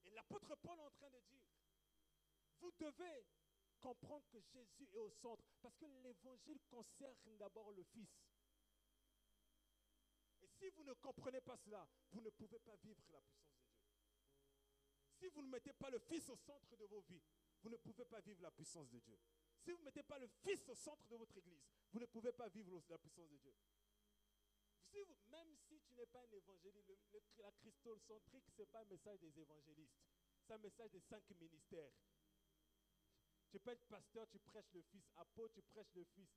Et l'apôtre Paul est en train de dire, vous devez comprendre que Jésus est au centre, parce que l'évangile concerne d'abord le Fils. Et si vous ne comprenez pas cela, vous ne pouvez pas vivre la puissance de Dieu. Si vous ne mettez pas le Fils au centre de vos vies, vous ne pouvez pas vivre la puissance de Dieu. Si vous ne mettez pas le Fils au centre de votre église, vous ne pouvez pas vivre la puissance de Dieu. Même si tu n'es pas un évangéliste, la christocentrique, ce n'est pas un message des évangélistes. C'est un message des 5 ministères. Tu peux être pasteur, tu prêches le Fils. Apôtre, tu prêches le Fils.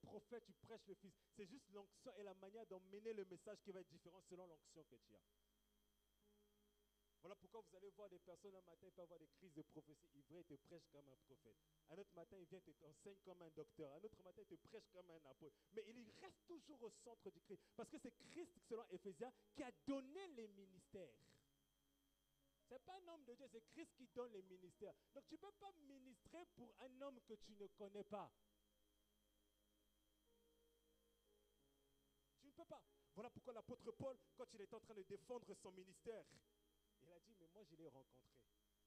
Prophète, tu prêches le Fils. C'est juste l'onction et la manière d'emmener le message qui va être différent selon l'onction que tu as. Voilà pourquoi vous allez voir des personnes un matin, ils peuvent avoir des crises de prophétie. Ils viennent te prêchent comme un prophète. Un autre matin, ils viennent t'enseigner comme un docteur. Un autre matin, ils te prêchent comme un apôtre. Mais il reste toujours au centre du Christ. Parce que c'est Christ, selon Éphésiens, qui a donné les ministères. Ce n'est pas un homme de Dieu, c'est Christ qui donne les ministères. Donc tu ne peux pas ministrer pour un homme que tu ne connais pas. Tu ne peux pas. Voilà pourquoi l'apôtre Paul, quand il était en train de défendre son ministère, il a dit, mais moi je l'ai rencontré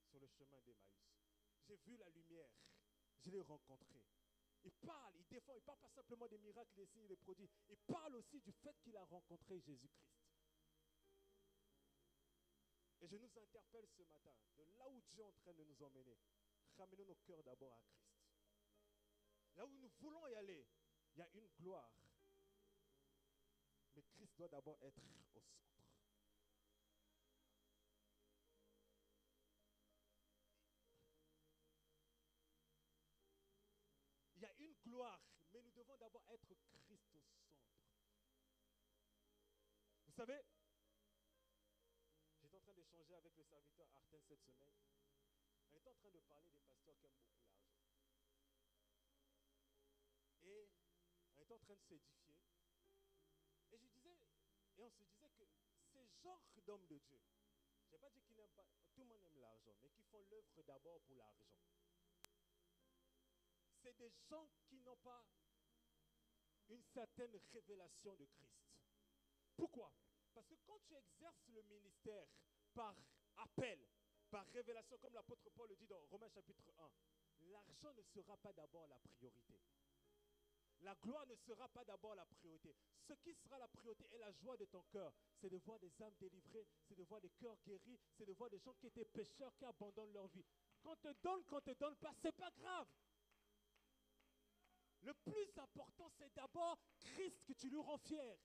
sur le chemin d'Emmaüs. J'ai vu la lumière, je l'ai rencontré. Il parle, il défend, il ne parle pas simplement des miracles, des signes et des prodiges. Il parle aussi du fait qu'il a rencontré Jésus-Christ. Et je nous interpelle ce matin, de là où Dieu est en train de nous emmener, ramenons nos cœurs d'abord à Christ. Là où nous voulons y aller, il y a une gloire. Mais Christ doit d'abord être au centre. Il y a une gloire, mais nous devons d'abord être Christ au centre. Vous savez, j'étais en train d'échanger avec le serviteur Arten cette semaine. On était en train de parler des pasteurs qui aiment beaucoup l'argent. Et on était en train de s'édifier. Et on se disait que ces genres d'hommes de Dieu, je n'ai pas dit qu'ils n'aiment pas, tout le monde aime l'argent, mais qui font l'œuvre d'abord pour l'argent. C'est des gens qui n'ont pas une certaine révélation de Christ. Pourquoi? Parce que quand tu exerces le ministère par appel, par révélation, comme l'apôtre Paul le dit dans Romains chapitre 1, l'argent ne sera pas d'abord la priorité. La gloire ne sera pas d'abord la priorité. Ce qui sera la priorité et la joie de ton cœur, c'est de voir des âmes délivrées, c'est de voir des cœurs guéris, c'est de voir des gens qui étaient pécheurs, qui abandonnent leur vie. Qu'on te donne pas, c'est pas grave. Le plus important, c'est d'abord Christ que tu lui rends fier.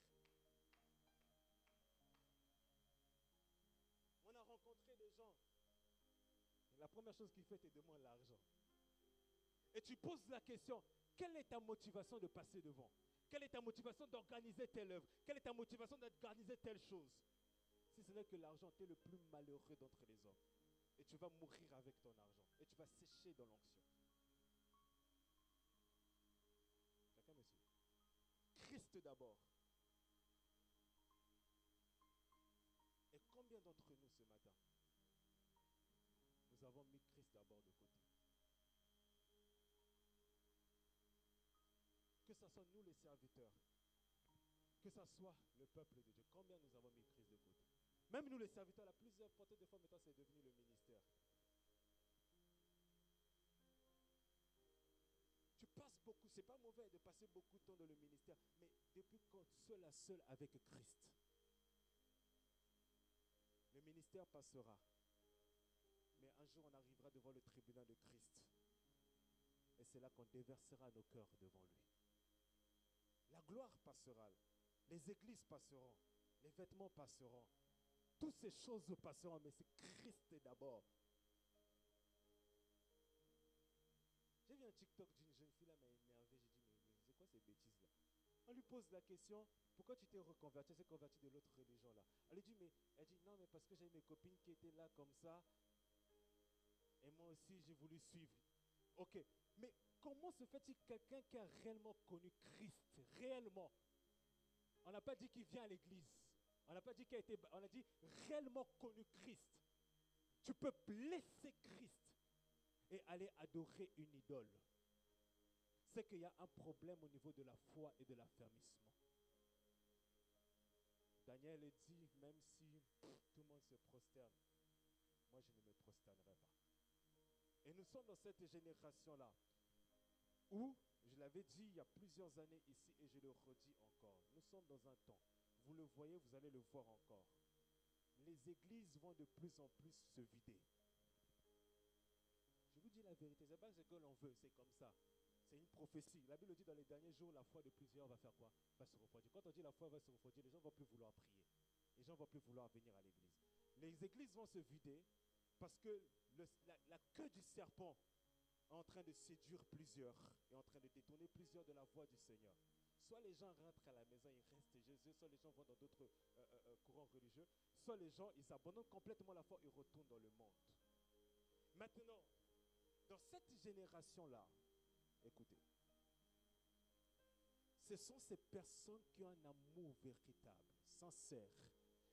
On a rencontré des gens. La première chose qu'il fait, tu demandes l'argent. Et tu poses la question, quelle est ta motivation de passer devant? Quelle est ta motivation d'organiser telle œuvre? Quelle est ta motivation d'organiser telle chose? Si ce n'est que l'argent, tu es le plus malheureux d'entre les hommes. Et tu vas mourir avec ton argent. Et tu vas sécher dans l'onction. Quelqu'un me suit? Christ d'abord. Et combien d'entre nous ce matin, nous avons mis Christ d'abord de côté? Que ce soit nous les serviteurs, que ce soit le peuple de Dieu, combien nous avons mis Christ de côté? Même nous les serviteurs, la plus importante des fois maintenant, c'est devenu le ministère. Tu passes beaucoup, c'est pas mauvais de passer beaucoup de temps dans le ministère, mais depuis quand seul à seul avec Christ, le ministère passera. Mais un jour, on arrivera devant le tribunal de Christ. Et c'est là qu'on déversera nos cœurs devant lui. La gloire passera. Les églises passeront. Les vêtements passeront. Toutes ces choses passeront, mais c'est Christ d'abord. J'ai vu un TikTok d'une jeune fille là, m'a énervé. J'ai dit, mais c'est quoi ces bêtises là? On lui pose la question, pourquoi tu t'es reconverti? Elle s'est convertie de l'autre religion là. Elle dit non, mais parce que j'ai mes copines qui étaient là comme ça. Et moi aussi, j'ai voulu suivre. Ok, mais comment se fait-il quelqu'un qui a réellement connu Christ? Réellement. On n'a pas dit qu'il vient à l'église. On n'a pas dit qu'il a été... On a dit réellement connu Christ. Tu peux blesser Christ et aller adorer une idole. C'est qu'il y a un problème au niveau de la foi et de l'affermissement. Daniel dit, même si tout le monde se prosterne, moi je ne me prosternerai pas. Et nous sommes dans cette génération-là où, je l'avais dit il y a plusieurs années ici et je le redis encore, nous sommes dans un temps, vous le voyez, vous allez le voir encore. Les églises vont de plus en plus se vider. Je vous dis la vérité, ce n'est pas ce que l'on veut, c'est comme ça. C'est une prophétie. La Bible dit dans les derniers jours, la foi de plusieurs va faire quoi? Va se refroidir. Quand on dit la foi va se refroidir, les gens ne vont plus vouloir prier. Les gens ne vont plus vouloir venir à l'église. Les églises vont se vider parce que la queue du serpent en train de séduire plusieurs et en train de détourner plusieurs de la voie du Seigneur. Soit les gens rentrent à la maison, ils restent Jésus, soit les gens vont dans d'autres courants religieux, soit les gens, ils abandonnent complètement la foi et retournent dans le monde. Maintenant, dans cette génération-là, écoutez, ce sont ces personnes qui ont un amour véritable, sincère,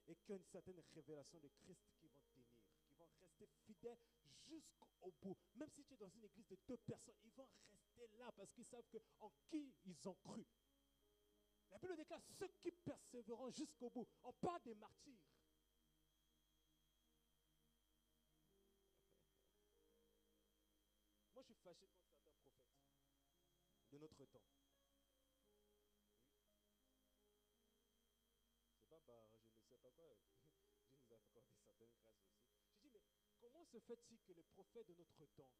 et qui ont une certaine révélation de Christ qui vont tenir, qui vont rester fidèles jusqu'au bout. Même si tu es dans une église de 2 personnes, ils vont rester là parce qu'ils savent en qui ils ont cru. La Bible déclare ceux qui persévéreront jusqu'au bout. On parle des martyrs. Moi, je suis fâché contre certains prophètes de notre temps. C'est pas par je ne sais pas quoi. Dieu nous a accordé certaines grâces aussi. Je dis, mais comment se fait-il que les prophètes de notre temps,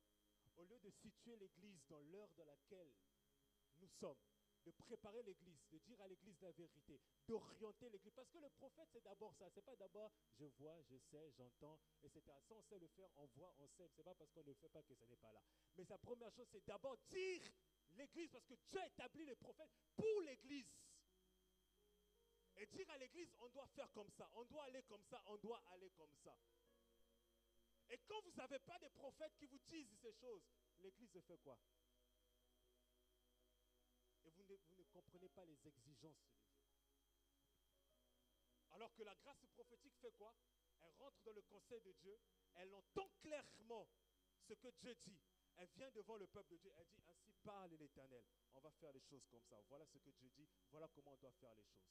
au lieu de situer l'église dans l'heure dans laquelle nous sommes, de préparer l'église, de dire à l'église la vérité, d'orienter l'église, parce que le prophète c'est d'abord ça, c'est pas d'abord je vois, je sais, j'entends, etc. Ça on sait le faire, on voit, on sait, c'est pas parce qu'on ne le fait pas que ce n'est pas là. Mais sa première chose c'est d'abord dire l'église, parce que Dieu a établi les prophètes pour l'église. Et dire à l'église, on doit faire comme ça, on doit aller comme ça, on doit aller comme ça. Et quand vous n'avez pas des prophètes qui vous disent ces choses, l'église fait quoi? Et vous ne comprenez pas les exigences de Dieu. Alors que la grâce prophétique fait quoi? Elle rentre dans le conseil de Dieu, elle entend clairement ce que Dieu dit. Elle vient devant le peuple de Dieu, elle dit, ainsi parle l'Éternel. On va faire les choses comme ça. Voilà ce que Dieu dit, voilà comment on doit faire les choses.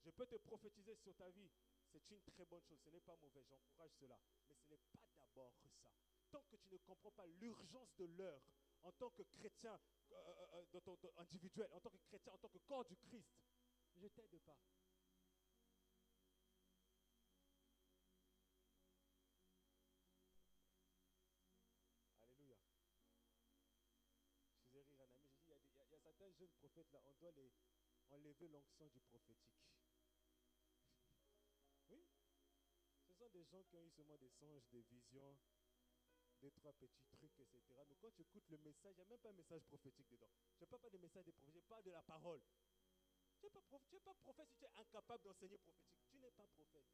Je peux te prophétiser sur ta vie. C'est une très bonne chose. Ce n'est pas mauvais. J'encourage cela. Mais ce n'est pas d'abord ça. Tant que tu ne comprends pas l'urgence de l'heure en tant que chrétien individuel, en tant que chrétien, en tant que corps du Christ, je t'aide pas. Alléluia. Je faisais rire un ami. Je dis, il y a certains jeunes prophètes là, on doit les enlever l'onction du prophétique. Oui, ce sont des gens qui ont eu seulement des songes, des visions, 2-3 petits trucs, etc. Mais quand tu écoutes le message, il n'y a même pas un message prophétique dedans. Je ne parle pas de message des prophètes, je parle de la parole. Tu n'es pas prophète si tu es incapable d'enseigner prophétique. Tu n'es pas prophète.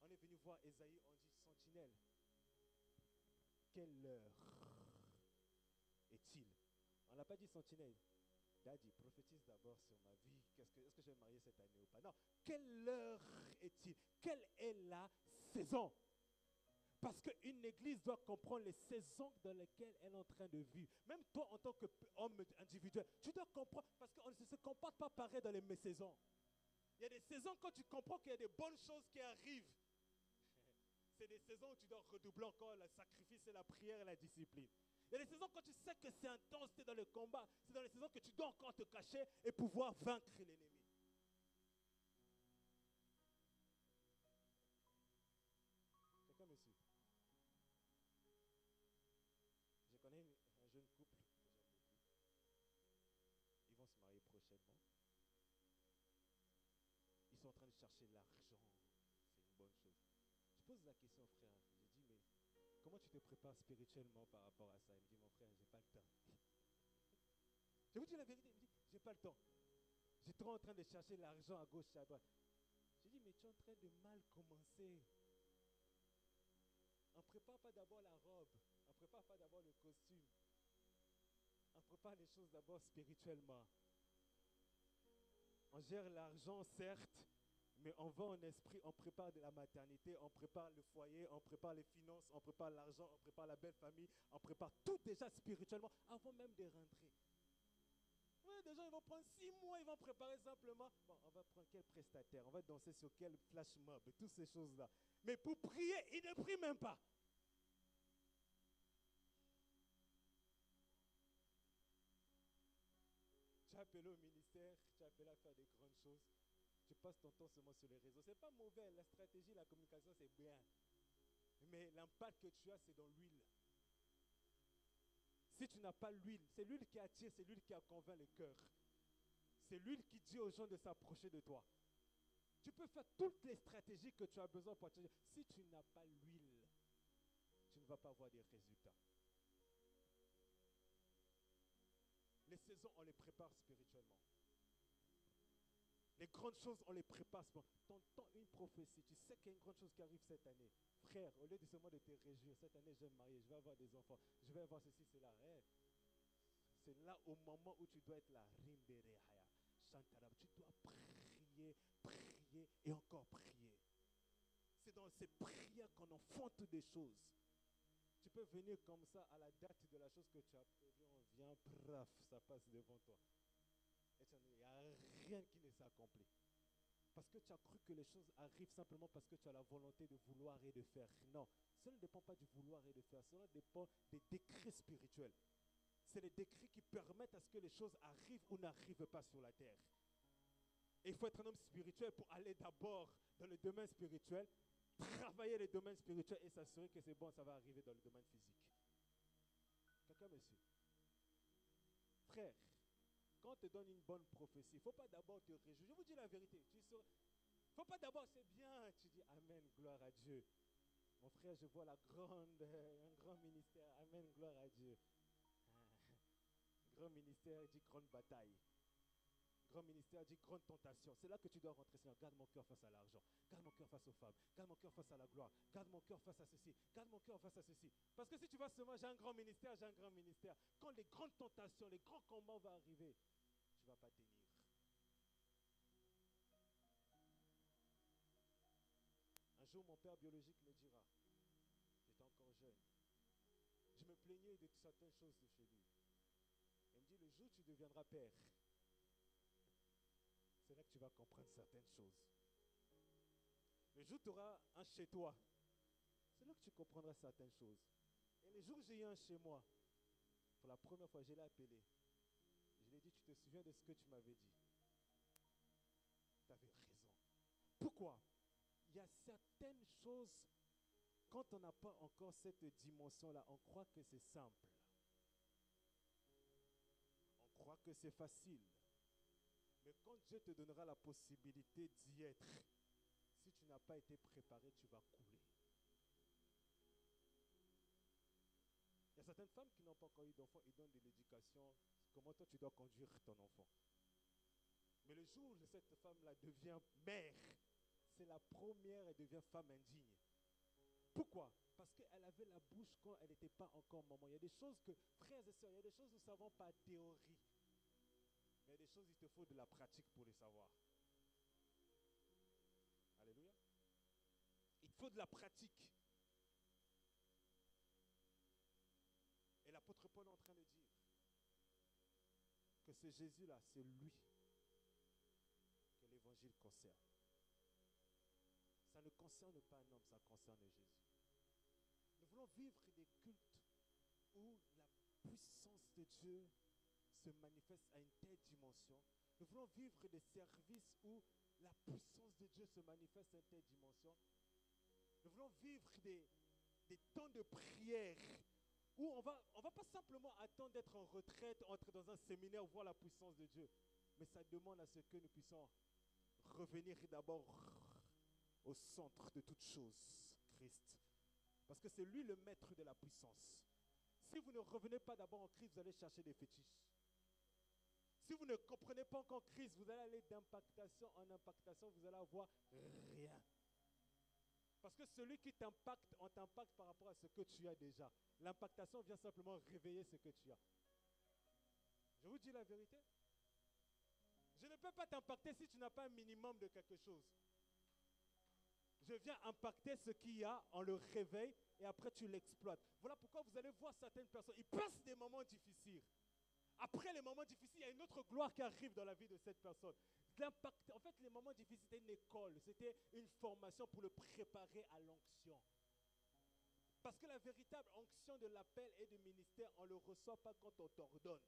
On est venu voir Ésaïe, on dit sentinelle. Quelle heure est-il? On n'a pas dit sentinelle. Daddy, prophétise d'abord sur ma vie. Est-ce que je vais me marier cette année ou pas? Non. Quelle heure est-il? Quelle est la saison? Parce qu'une église doit comprendre les saisons dans lesquelles elle est en train de vivre. Même toi, en tant qu'homme individuel, tu dois comprendre, parce qu'on ne se comporte pas pareil dans les saisons. Il y a des saisons quand tu comprends qu'il y a des bonnes choses qui arrivent. C'est des saisons où tu dois redoubler encore le sacrifice et la prière et la discipline. Il y a des saisons quand tu sais que c'est intense, tu es dans le combat. C'est dans les saisons que tu dois encore te cacher et pouvoir vaincre l'ennemi. Quelqu'un me suit? Je connais un jeune couple que j'aime beaucoup. Ils vont se marier prochainement. Ils sont en train de chercher l'argent. C'est une bonne chose. Je pose la question au frère. Je dis, mais comment tu te prépares spirituellement par rapport à ça? Il me dit, mon frère, j'ai pas le temps. Je vous dis la vérité, il me dit, j'ai pas le temps. J'étais trop en train de chercher l'argent à gauche et à droite. Je dis, mais tu es en train de mal commencer. On ne prépare pas d'abord la robe. On ne prépare pas d'abord le costume. On prépare les choses d'abord spirituellement. On gère l'argent, certes, mais on va en esprit, on prépare de la maternité, on prépare le foyer, on prépare les finances, on prépare l'argent, on prépare la belle famille, on prépare tout déjà spirituellement avant même de rentrer. Oui, des gens ils vont prendre 6 mois, ils vont préparer simplement. Bon, on va prendre quel prestataire, on va danser sur quel flash mob, toutes ces choses-là. Mais pour prier, ils ne prient même pas. Tu as appelé au ministère, tu as appelé à faire des grandes choses. Tu passes ton temps seulement sur les réseaux. C'est pas mauvais, la stratégie, la communication, c'est bien. Mais l'impact que tu as, c'est dans l'huile. Si tu n'as pas l'huile, c'est l'huile qui attire, c'est l'huile qui convainc le cœur. C'est l'huile qui dit aux gens de s'approcher de toi. Tu peux faire toutes les stratégies que tu as besoin pour changer. Si tu n'as pas l'huile, tu ne vas pas avoir des résultats. Les saisons, on les prépare spirituellement. Les grandes choses, on les prépare. Tu entends une prophétie, tu sais qu'il y a une grande chose qui arrive cette année. Frère, au lieu de seulement de te réjouir, cette année je vais me marier, je vais avoir des enfants, je vais avoir ceci, cela. C'est là au moment où tu dois être là. Tu dois prier, prier et encore prier. C'est dans ces prières qu'on enfante des choses. Tu peux venir comme ça à la date de la chose que tu as prévue, on vient, bref, ça passe devant toi. Et il n'y a rien qui ne s'accomplit. Parce que tu as cru que les choses arrivent simplement parce que tu as la volonté de vouloir et de faire. Non, cela ne dépend pas du vouloir et de faire, cela dépend des décrets spirituels. C'est les décrets qui permettent à ce que les choses arrivent ou n'arrivent pas sur la terre. Et il faut être un homme spirituel pour aller d'abord dans le domaine spirituel, travailler les domaines spirituels et s'assurer que c'est bon, ça va arriver dans le domaine physique. Quelqu'un me suit? Frère, quand on te donne une bonne prophétie, il ne faut pas d'abord te réjouir. Je vous dis la vérité. Il ne faut pas d'abord, c'est bien. Tu dis Amen, gloire à Dieu. Mon frère, je vois un grand ministère. Amen, gloire à Dieu. Grand ministère dit grande bataille. Grand ministère dit grande tentation. C'est là que tu dois rentrer. Seigneur, garde mon cœur face à l'argent. Garde mon cœur face aux femmes. Garde mon cœur face à la gloire. Garde mon cœur face à ceci. Garde mon cœur face à ceci. Parce que si tu vas seulement, j'ai un grand ministère, j'ai un grand ministère. Quand les grandes tentations, les grands combats vont arriver, tu ne vas pas tenir. Un jour, mon père biologique me dira, j'étais encore jeune, je me plaignais de certaines choses de chez lui. Il me dit, le jour où tu deviendras père, c'est là que tu vas comprendre certaines choses. Le jour où tu auras un chez toi, c'est là que tu comprendras certaines choses. Et le jour où j'ai eu un chez moi, pour la première fois, je l'ai appelé. Je lui ai dit, tu te souviens de ce que tu m'avais dit? Tu avais raison. Pourquoi? Il y a certaines choses, quand on n'a pas encore cette dimension-là, on croit que c'est simple. On croit que c'est facile. Mais quand Dieu te donnera la possibilité d'y être, si tu n'as pas été préparé, tu vas couler. Il y a certaines femmes qui n'ont pas encore eu d'enfants, ils donnent de l'éducation. Comment toi tu dois conduire ton enfant? Mais le jour où cette femme-là devient mère, c'est la première, elle devient femme indigne. Pourquoi? Parce qu'elle avait la bouche quand elle n'était pas encore maman. Il y a des choses que, frères et sœurs, il y a des choses que nous ne savons pas en théorie. Mais il y a des choses, il te faut de la pratique pour les savoir. Alléluia. Il te faut de la pratique. Et l'apôtre Paul est en train de dire que ce Jésus-là, c'est lui que l'évangile concerne. Ça ne concerne pas un homme, ça concerne Jésus. Nous voulons vivre des cultes où la puissance de Dieu se manifeste à une telle dimension. Nous voulons vivre des services où la puissance de Dieu se manifeste à une telle dimension. Nous voulons vivre des temps de prière où on va pas simplement attendre d'être en retraite, entrer dans un séminaire, voir la puissance de Dieu. Mais ça demande à ce que nous puissions revenir d'abord au centre de toute chose, Christ. Parce que c'est lui le maître de la puissance. Si vous ne revenez pas d'abord en Christ, vous allez chercher des fétiches. Si vous ne comprenez pas encore Christ, vous allez aller d'impactation en impactation, vous allez avoir rien. Parce que celui qui t'impacte, on t'impacte par rapport à ce que tu as déjà. L'impactation vient simplement réveiller ce que tu as. Je vous dis la vérité. Je ne peux pas t'impacter si tu n'as pas un minimum de quelque chose. Je viens impacter ce qu'il y a, on le réveille et après tu l'exploites. Voilà pourquoi vous allez voir certaines personnes, ils passent des moments difficiles. Après les moments difficiles, il y a une autre gloire qui arrive dans la vie de cette personne. En fait, les moments difficiles, c'était une école, c'était une formation pour le préparer à l'onction. Parce que la véritable onction de l'appel et du ministère, on ne le reçoit pas quand on t'ordonne.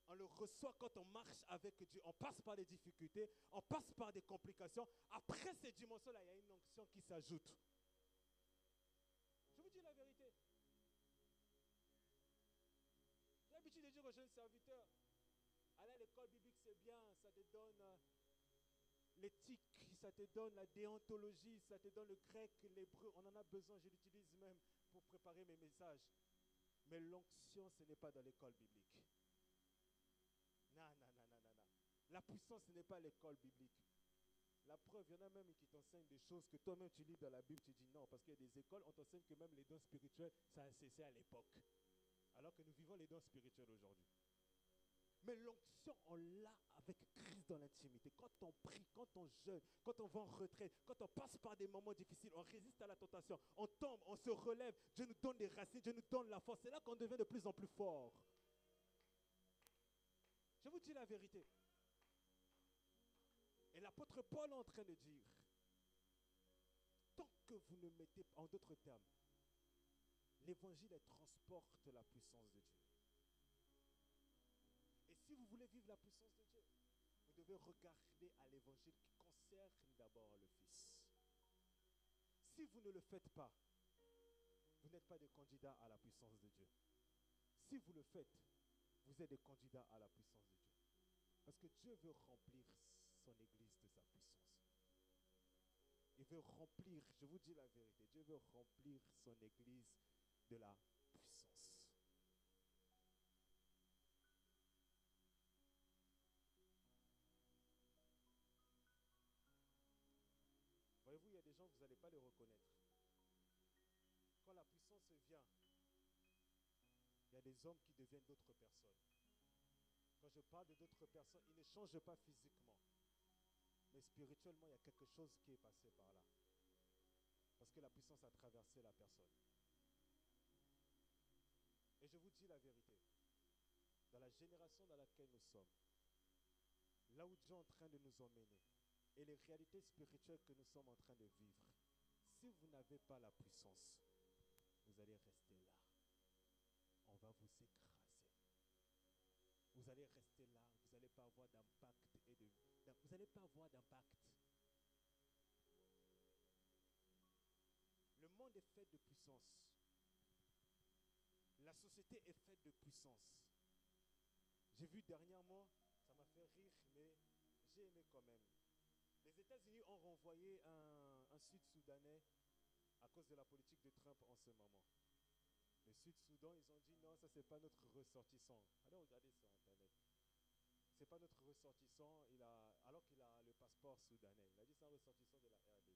On le reçoit quand on marche avec Dieu. On passe par des difficultés, on passe par des complications. Après ces dimensions-là, il y a une onction qui s'ajoute. Je vous dis la vérité. J'ai l'habitude de dire aux jeunes serviteurs, aller à l'école biblique c'est bien, ça te donne l'éthique, ça te donne la déontologie, ça te donne le grec, l'hébreu. On en a besoin, je l'utilise même pour préparer mes messages. Mais l'onction, ce n'est pas dans l'école biblique. Non, non, non, non, non, non. La puissance, ce n'est pas l'école biblique. La preuve, il y en a même qui t'enseignent des choses que toi-même tu lis dans la Bible, tu dis non, parce qu'il y a des écoles, on t'enseigne que même les dons spirituels, ça a cessé à l'époque. Alors que nous vivons les dons spirituels aujourd'hui. Mais l'onction, on l'a avec Christ dans l'intimité. Quand on prie, quand on jeûne, quand on va en retraite, quand on passe par des moments difficiles, on résiste à la tentation, on tombe, on se relève, Dieu nous donne des racines, Dieu nous donne la force. C'est là qu'on devient de plus en plus fort. Je vous dis la vérité. Et l'apôtre Paul est en train de dire, tant que vous ne mettez, en d'autres termes, l'évangile transporte la puissance de Dieu. Et si vous voulez vivre la puissance de Dieu, vous devez regarder à l'évangile qui concerne d'abord le Fils. Si vous ne le faites pas, vous n'êtes pas des candidats à la puissance de Dieu. Si vous le faites, vous êtes des candidats à la puissance de Dieu. Parce que Dieu veut remplir son église de sa puissance. Il veut remplir, je vous dis la vérité, Dieu veut remplir son église de la puissance. Voyez-vous, il y a des gens, vous n'allez pas les reconnaître. Quand la puissance vient, il y a des hommes qui deviennent d'autres personnes. Quand je parle de d'autres personnes, ils ne changent pas physiquement. Mais spirituellement, il y a quelque chose qui est passé par là. Parce que la puissance a traversé la personne. Et je vous dis la vérité. Dans la génération dans laquelle nous sommes, là où Dieu est en train de nous emmener, et les réalités spirituelles que nous sommes en train de vivre, si vous n'avez pas la puissance, vous allez rester là. On va vous écraser. Vous allez rester là, vous n'allez pas avoir d'impact vous n'allez pas avoir d'impact. Le monde est fait de puissance. La société est faite de puissance. J'ai vu dernièrement, ça m'a fait rire, mais j'ai aimé quand même. Les États-Unis ont renvoyé un Sud-Soudanais à cause de la politique de Trump en ce moment. Le Sud-Soudan, ils ont dit non, ça c'est pas notre ressortissant. Allez regarder sur Internet. C'est pas notre ressortissant, alors qu'il a le passeport soudanais. Il a dit c'est un ressortissant de la RDC.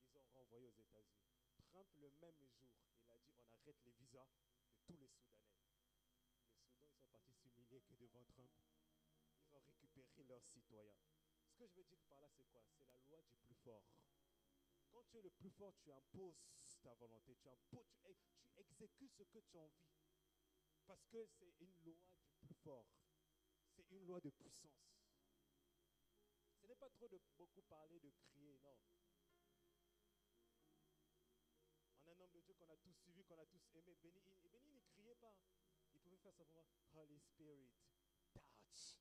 Ils ont renvoyé aux États-Unis. Trump, le même jour, il a dit on arrête les visas de tous les Soudanais. Les Soudans, ils sont partis s'humilier que devant Trump. Ils ont récupéré leurs citoyens. Ce que je veux dire par là, c'est quoi? C'est la loi du plus fort. Quand tu es le plus fort, tu imposes ta volonté, tu exécutes ce que tu as envie. Parce que c'est une loi du plus fort. C'est une loi de puissance. Ce n'est pas trop de beaucoup parler, de crier, non. On a un homme de Dieu qu'on a tous suivi, qu'on a tous aimé. Béni, ne criait pas. Il pouvait faire simplement Holy Spirit, touch.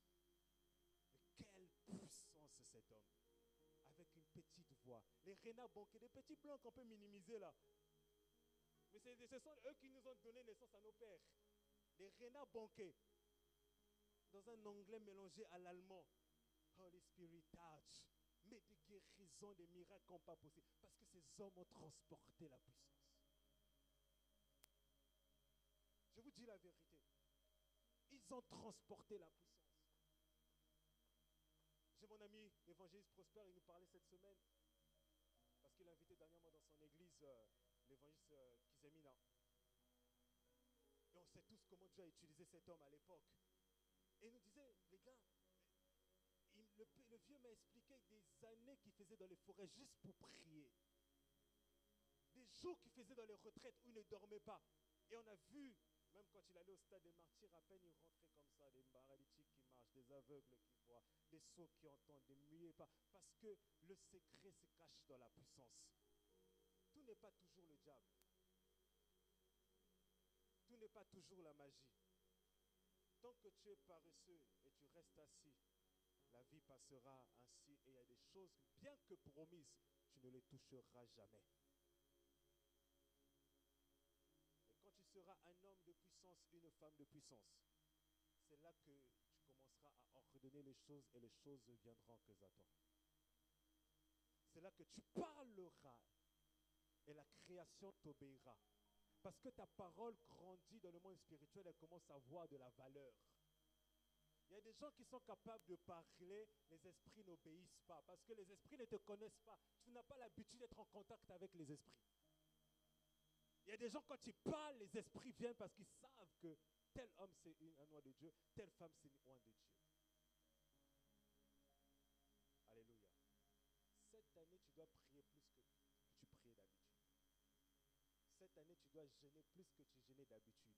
Mais quelle puissance cet homme. Avec une petite voix. Les renards banqués, des petits blancs qu'on peut minimiser là. Mais ce sont eux qui nous ont donné naissance à nos pères. Les renards banqués. Dans un anglais mélangé à l'allemand. Holy Spirit touch. Mais des guérisons, des miracles qu'on pas possible. Parce que ces hommes ont transporté la puissance. Je vous dis la vérité. Ils ont transporté la puissance. J'ai mon ami l'évangéliste Prosper, il nous parlait cette semaine. Parce qu'il a invité dernièrement dans son église l'évangéliste Kizemina. Et on sait tous comment Dieu a utilisé cet homme à l'époque. Et il nous disait, les gars, le vieux m'a expliqué des années qu'il faisait dans les forêts juste pour prier. Des jours qu'il faisait dans les retraites où il ne dormait pas. Et on a vu, même quand il allait au stade des martyrs, à peine il rentrait comme ça, des paralytiques qui marchent, des aveugles qui voient, des sourds qui entendent, des muets pas. Parce que le secret se cache dans la puissance. Tout n'est pas toujours le diable. Tout n'est pas toujours la magie. Tant que tu es paresseux et tu restes assis, la vie passera ainsi et il y a des choses, bien que promises, tu ne les toucheras jamais. Et quand tu seras un homme de puissance, une femme de puissance, c'est là que tu commenceras à ordonner les choses et les choses ne viendront que à toi. c'est là que tu parleras et la création t'obéira. Parce que ta parole grandit dans le monde spirituel et commence à avoir de la valeur. Il y a des gens qui sont capables de parler, les esprits n'obéissent pas. Parce que les esprits ne te connaissent pas. Tu n'as pas l'habitude d'être en contact avec les esprits. Il y a des gens, quand ils parlent, les esprits viennent parce qu'ils savent que tel homme c'est un oint de Dieu, telle femme c'est une oint de Dieu. Alléluia. Cette année, tu dois prier plus que tu priais d'habitude. Cette année, tu dois jeûner plus que tu jeûnais d'habitude.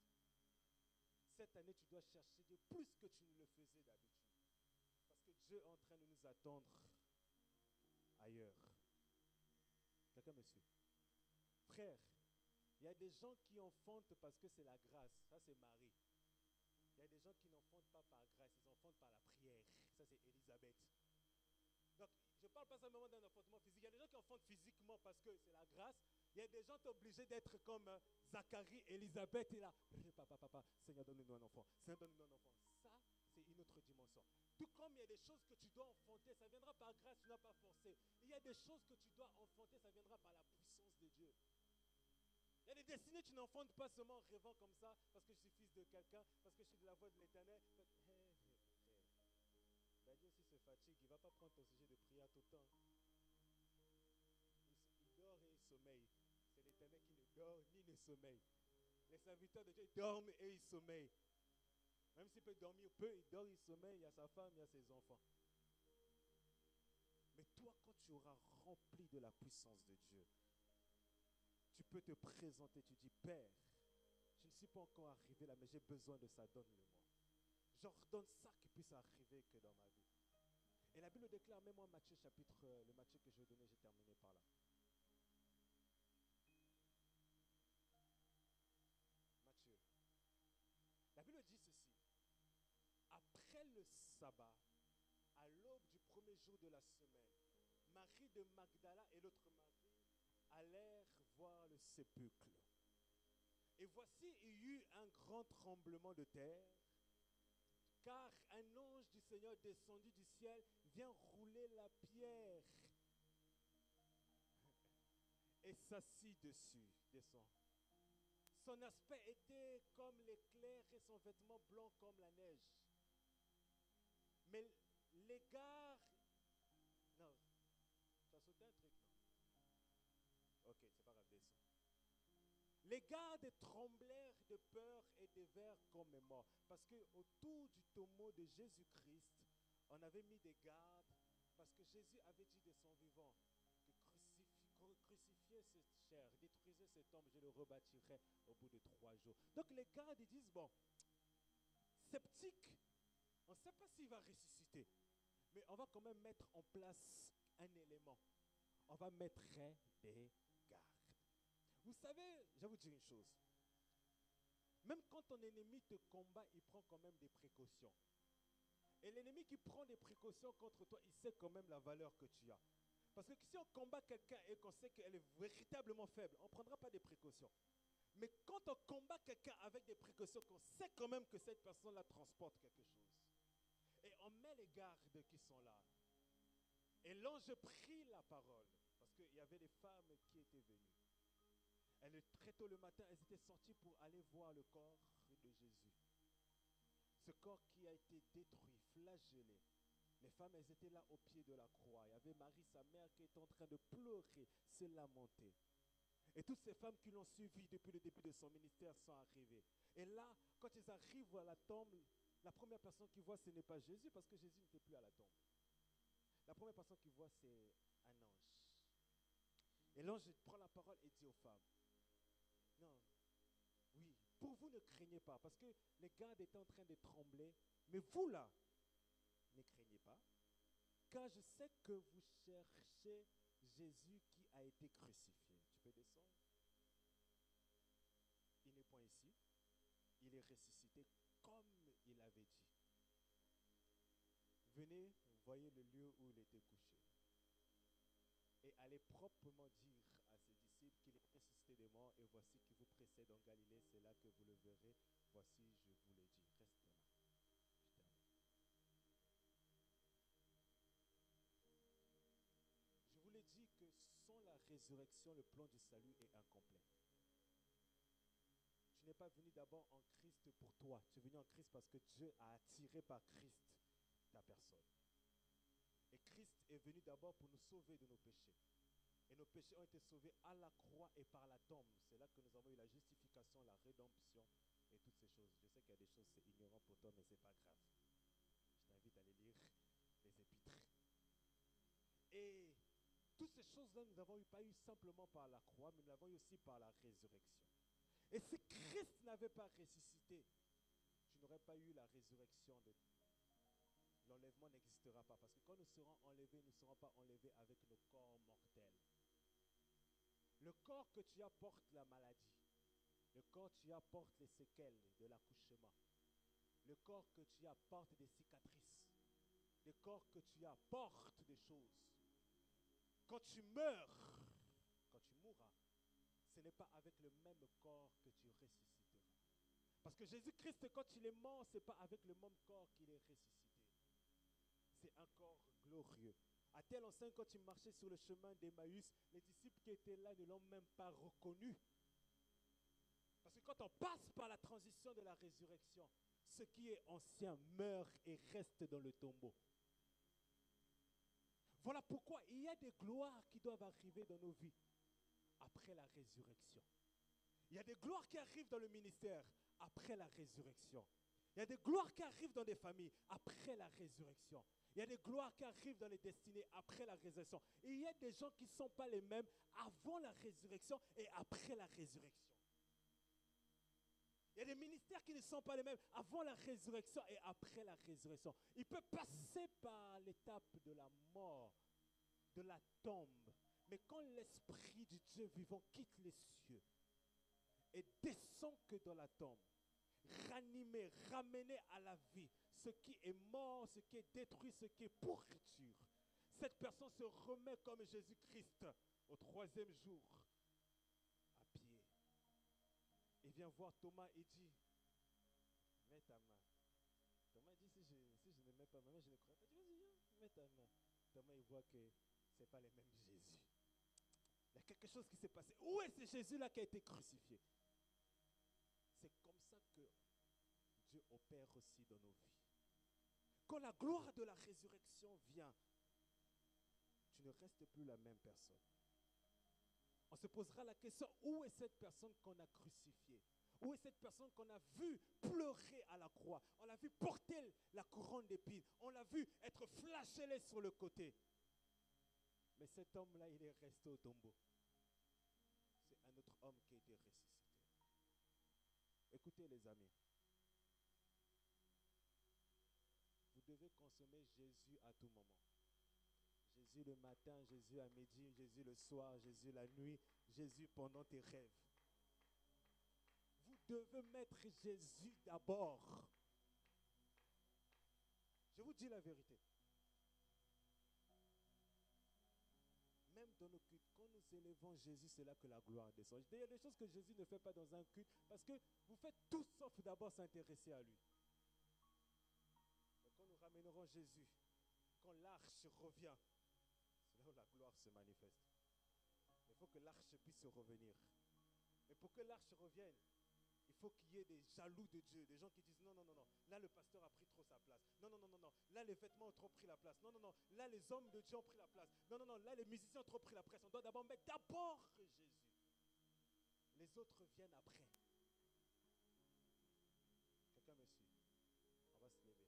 Cette année, tu dois chercher Dieu plus que tu ne le faisais d'habitude. Parce que Dieu est en train de nous attendre ailleurs. Quelqu'un me suit? Frère, il y a des gens qui enfantent parce que c'est la grâce. Ça, c'est Marie. Il y a des gens qui n'enfantent pas par grâce, ils enfantent par la prière. Ça, c'est Élisabeth. Donc, je ne parle pas seulement d'un enfantement physique. Il y a des gens qui enfantent physiquement parce que c'est la grâce. Il y a des gens qui sont obligés d'être comme Zacharie, Élisabeth, et là, papa, Seigneur, donne-nous un enfant. Seigneur, donne-nous un enfant. Ça, c'est une autre dimension. Tout comme il y a des choses que tu dois enfanter, ça viendra par grâce, tu n'as pas forcé. Il y a des choses que tu dois enfanter, ça viendra par la puissance de Dieu. Il y a des destinées que tu n'enfantes pas seulement en rêvant comme ça, parce que je suis fils de quelqu'un, parce que je suis de la voix de l'Éternel. Dieu aussi se fatigue, il ne va pas prendre ton sujet de prière tout le temps. Il dort et il sommeille. C'est l'Éternel qui ne dort ni ne sommeille. Les serviteurs de Dieu ils dorment et ils sommeillent. Même s'il peut dormir peu, il dort, il sommeille, il y a sa femme, il y a ses enfants. Mais toi, quand tu auras rempli de la puissance de Dieu, tu peux te présenter, tu dis, Père, je ne suis pas encore arrivé là, mais j'ai besoin de ça, donne-le-moi. J'ordonne ça qui puisse arriver que dans ma vie. Et la Bible déclare, même moi, Matthieu chapitre, le Matthieu que je vais donner, j'ai terminé par là. Matthieu. La Bible dit ceci. Après le sabbat, à l'aube du premier jour de la semaine, Marie de Magdala et l'autre Marie allèrent voir le sépulcre. Et voici, il y eut un grand tremblement de terre, car un ange du Seigneur descendu du ciel vient rouler la pierre et s'assit dessus. Descend. Son aspect était comme l'éclair et son vêtement blanc comme la neige. Mais les gardes... Non, tu as sauté un truc, non? Ok, c'est pas grave, descends. Les gardes tremblèrent de peur et devinrent comme morts. Parce qu'autour du tombeau de Jésus-Christ, on avait mis des gardes. Parce que Jésus avait dit de son vivant que crucifiez cette chair, détruisez cet homme, je le rebâtirai au bout de 3 jours. Donc les gardes ils disent, bon, sceptique, on ne sait pas s'il va ressusciter. Mais on va quand même mettre en place un élément. On va mettre des gardes. Vous savez, je vais vous dire une chose. Même quand ton ennemi te combat, il prend quand même des précautions. Et l'ennemi qui prend des précautions contre toi, il sait quand même la valeur que tu as. Parce que si on combat quelqu'un et qu'on sait qu'elle est véritablement faible, on ne prendra pas des précautions. Mais quand on combat quelqu'un avec des précautions, qu'on sait quand même que cette personne-là transporte quelque chose. Et on met les gardes qui sont là. Et l'ange prit la parole. Parce qu'il y avait des femmes qui étaient venues. Très tôt le matin, elles étaient sorties pour aller voir le corps de Jésus. Ce corps qui a été détruit, flagellé. Les femmes, elles étaient là au pied de la croix. Il y avait Marie, sa mère, qui était en train de pleurer, se lamenter. Et toutes ces femmes qui l'ont suivi depuis le début de son ministère sont arrivées. Et là, quand ils arrivent à la tombe, la première personne qu'ils voient, ce n'est pas Jésus, parce que Jésus n'était plus à la tombe. La première personne qu'ils voient, c'est un ange. Et l'ange prend la parole et dit aux femmes, non, oui, pour vous ne craignez pas, parce que les gardes étaient en train de trembler, mais vous là, ne craignez pas, car je sais que vous cherchez Jésus qui a été crucifié. Tu peux descendre? Il n'est point ici, il est ressuscité comme il avait dit. Venez, voyez le lieu où il était couché. Et allez proprement dire à ses disciples qu'il est ressuscité des morts, et voici qu'il vous précède en Galilée, c'est là que vous le verrez. Voici, je vous le dis. Reste là. Je vous l'ai dit résurrection, le plan du salut est incomplet. Tu n'es pas venu d'abord en Christ pour toi. Tu es venu en Christ parce que Dieu a attiré par Christ ta personne. Et Christ est venu d'abord pour nous sauver de nos péchés. Et nos péchés ont été sauvés à la croix et par la tombe. C'est là que nous avons eu la justification, la rédemption et toutes ces choses. Je sais qu'il y a des choses, c'est ignorant pour toi, mais ce n'est pas grave. Je t'invite à aller lire les épîtres. Et toutes ces choses-là, nous n'avons pas eu simplement par la croix, mais nous l'avons eu aussi par la résurrection. Et si Christ n'avait pas ressuscité, tu n'aurais pas eu la résurrection. L'enlèvement n'existera pas. Parce que quand nous serons enlevés, nous ne serons pas enlevés avec nos corps mortels. Le corps que tu as porte la maladie. Le corps que tu as porte les séquelles de l'accouchement. Le corps que tu as porte des cicatrices. Le corps que tu as porte des choses. Quand tu meurs, quand tu mourras, ce n'est pas avec le même corps que tu ressusciteras. Parce que Jésus-Christ, quand il est mort, ce n'est pas avec le même corps qu'il est ressuscité. C'est un corps glorieux. À tel enseigne, quand il marchait sur le chemin d'Emmaüs, les disciples qui étaient là ne l'ont même pas reconnu. Parce que quand on passe par la transition de la résurrection, ce qui est ancien meurt et reste dans le tombeau. Voilà pourquoi il y a des gloires qui doivent arriver dans nos vies après la résurrection. Il y a des gloires qui arrivent dans le ministère après la résurrection. Il y a des gloires qui arrivent dans des familles après la résurrection. Il y a des gloires qui arrivent dans les destinées après la résurrection. Et il y a des gens qui ne sont pas les mêmes avant la résurrection et après la résurrection. Il y a des ministères qui ne sont pas les mêmes avant la résurrection et après la résurrection. Il peut passer par l'étape de la mort, de la tombe. Mais quand l'Esprit du Dieu vivant quitte les cieux et descend que dans la tombe, ranimer, ramener à la vie ce qui est mort, ce qui est détruit, ce qui est pourriture. Cette personne se remet comme Jésus-Christ au 3e jour à pied. Il vient voir Thomas et dit, mets ta main. Thomas dit, si je ne mets pas ma main, je ne crois pas. Tu vas dire, mets ta main. Thomas, il voit que ce n'est pas le même Jésus. Il y a quelque chose qui s'est passé. Où est ce Jésus-là qui a été crucifié? C'est comme ça que Dieu opère aussi dans nos vies. Quand la gloire de la résurrection vient, tu ne restes plus la même personne. On se posera la question, où est cette personne qu'on a crucifiée? Où est cette personne qu'on a vue pleurer à la croix? On l'a vu porter la couronne d'épines. On l'a vu être flagellé sur le côté. Mais cet homme-là, il est resté au tombeau. C'est un autre homme qui a été ressuscité. Écoutez les amis. Vous devez consommer Jésus à tout moment. Jésus le matin, Jésus à midi, Jésus le soir, Jésus la nuit, Jésus pendant tes rêves. Vous devez mettre Jésus d'abord. Je vous dis la vérité. Même dans nos cultes, quand nous élevons Jésus, c'est là que la gloire descend. Il y a des choses que Jésus ne fait pas dans un culte parce que vous faites tout sauf d'abord s'intéresser à lui. Mais quand nous ramènerons Jésus, quand l'arche revient, c'est là où la gloire se manifeste. Il faut que l'arche puisse revenir. Mais pour que l'arche revienne, il faut qu'il y ait des jaloux de Dieu, des gens qui disent non, non, non, non, là le pasteur a pris trop sa place. Non, non, non, non, non, là les vêtements ont trop pris la place. Non, non, non, là les hommes de Dieu ont pris la place. Non, non, non, là les musiciens ont trop pris la place. On doit d'abord mettre d'abord Jésus. Les autres viennent après. Quelqu'un me suit? On va se lever.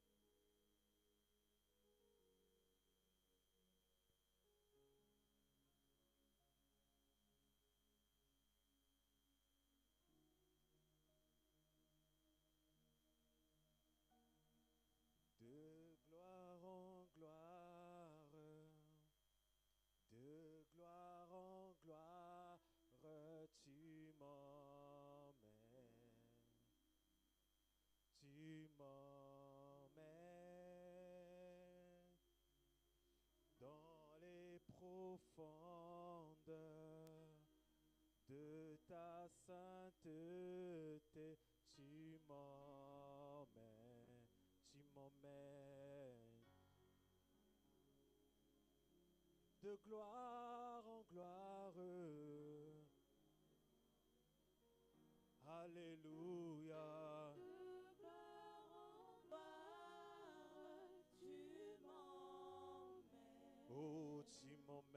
De gloire en gloire, de gloire en gloire, tu m'emmènes, dans les profondeurs de ta sainteté, tu m'emmènes. De gloire en gloire. Alléluia. Oh, tu m'emmènes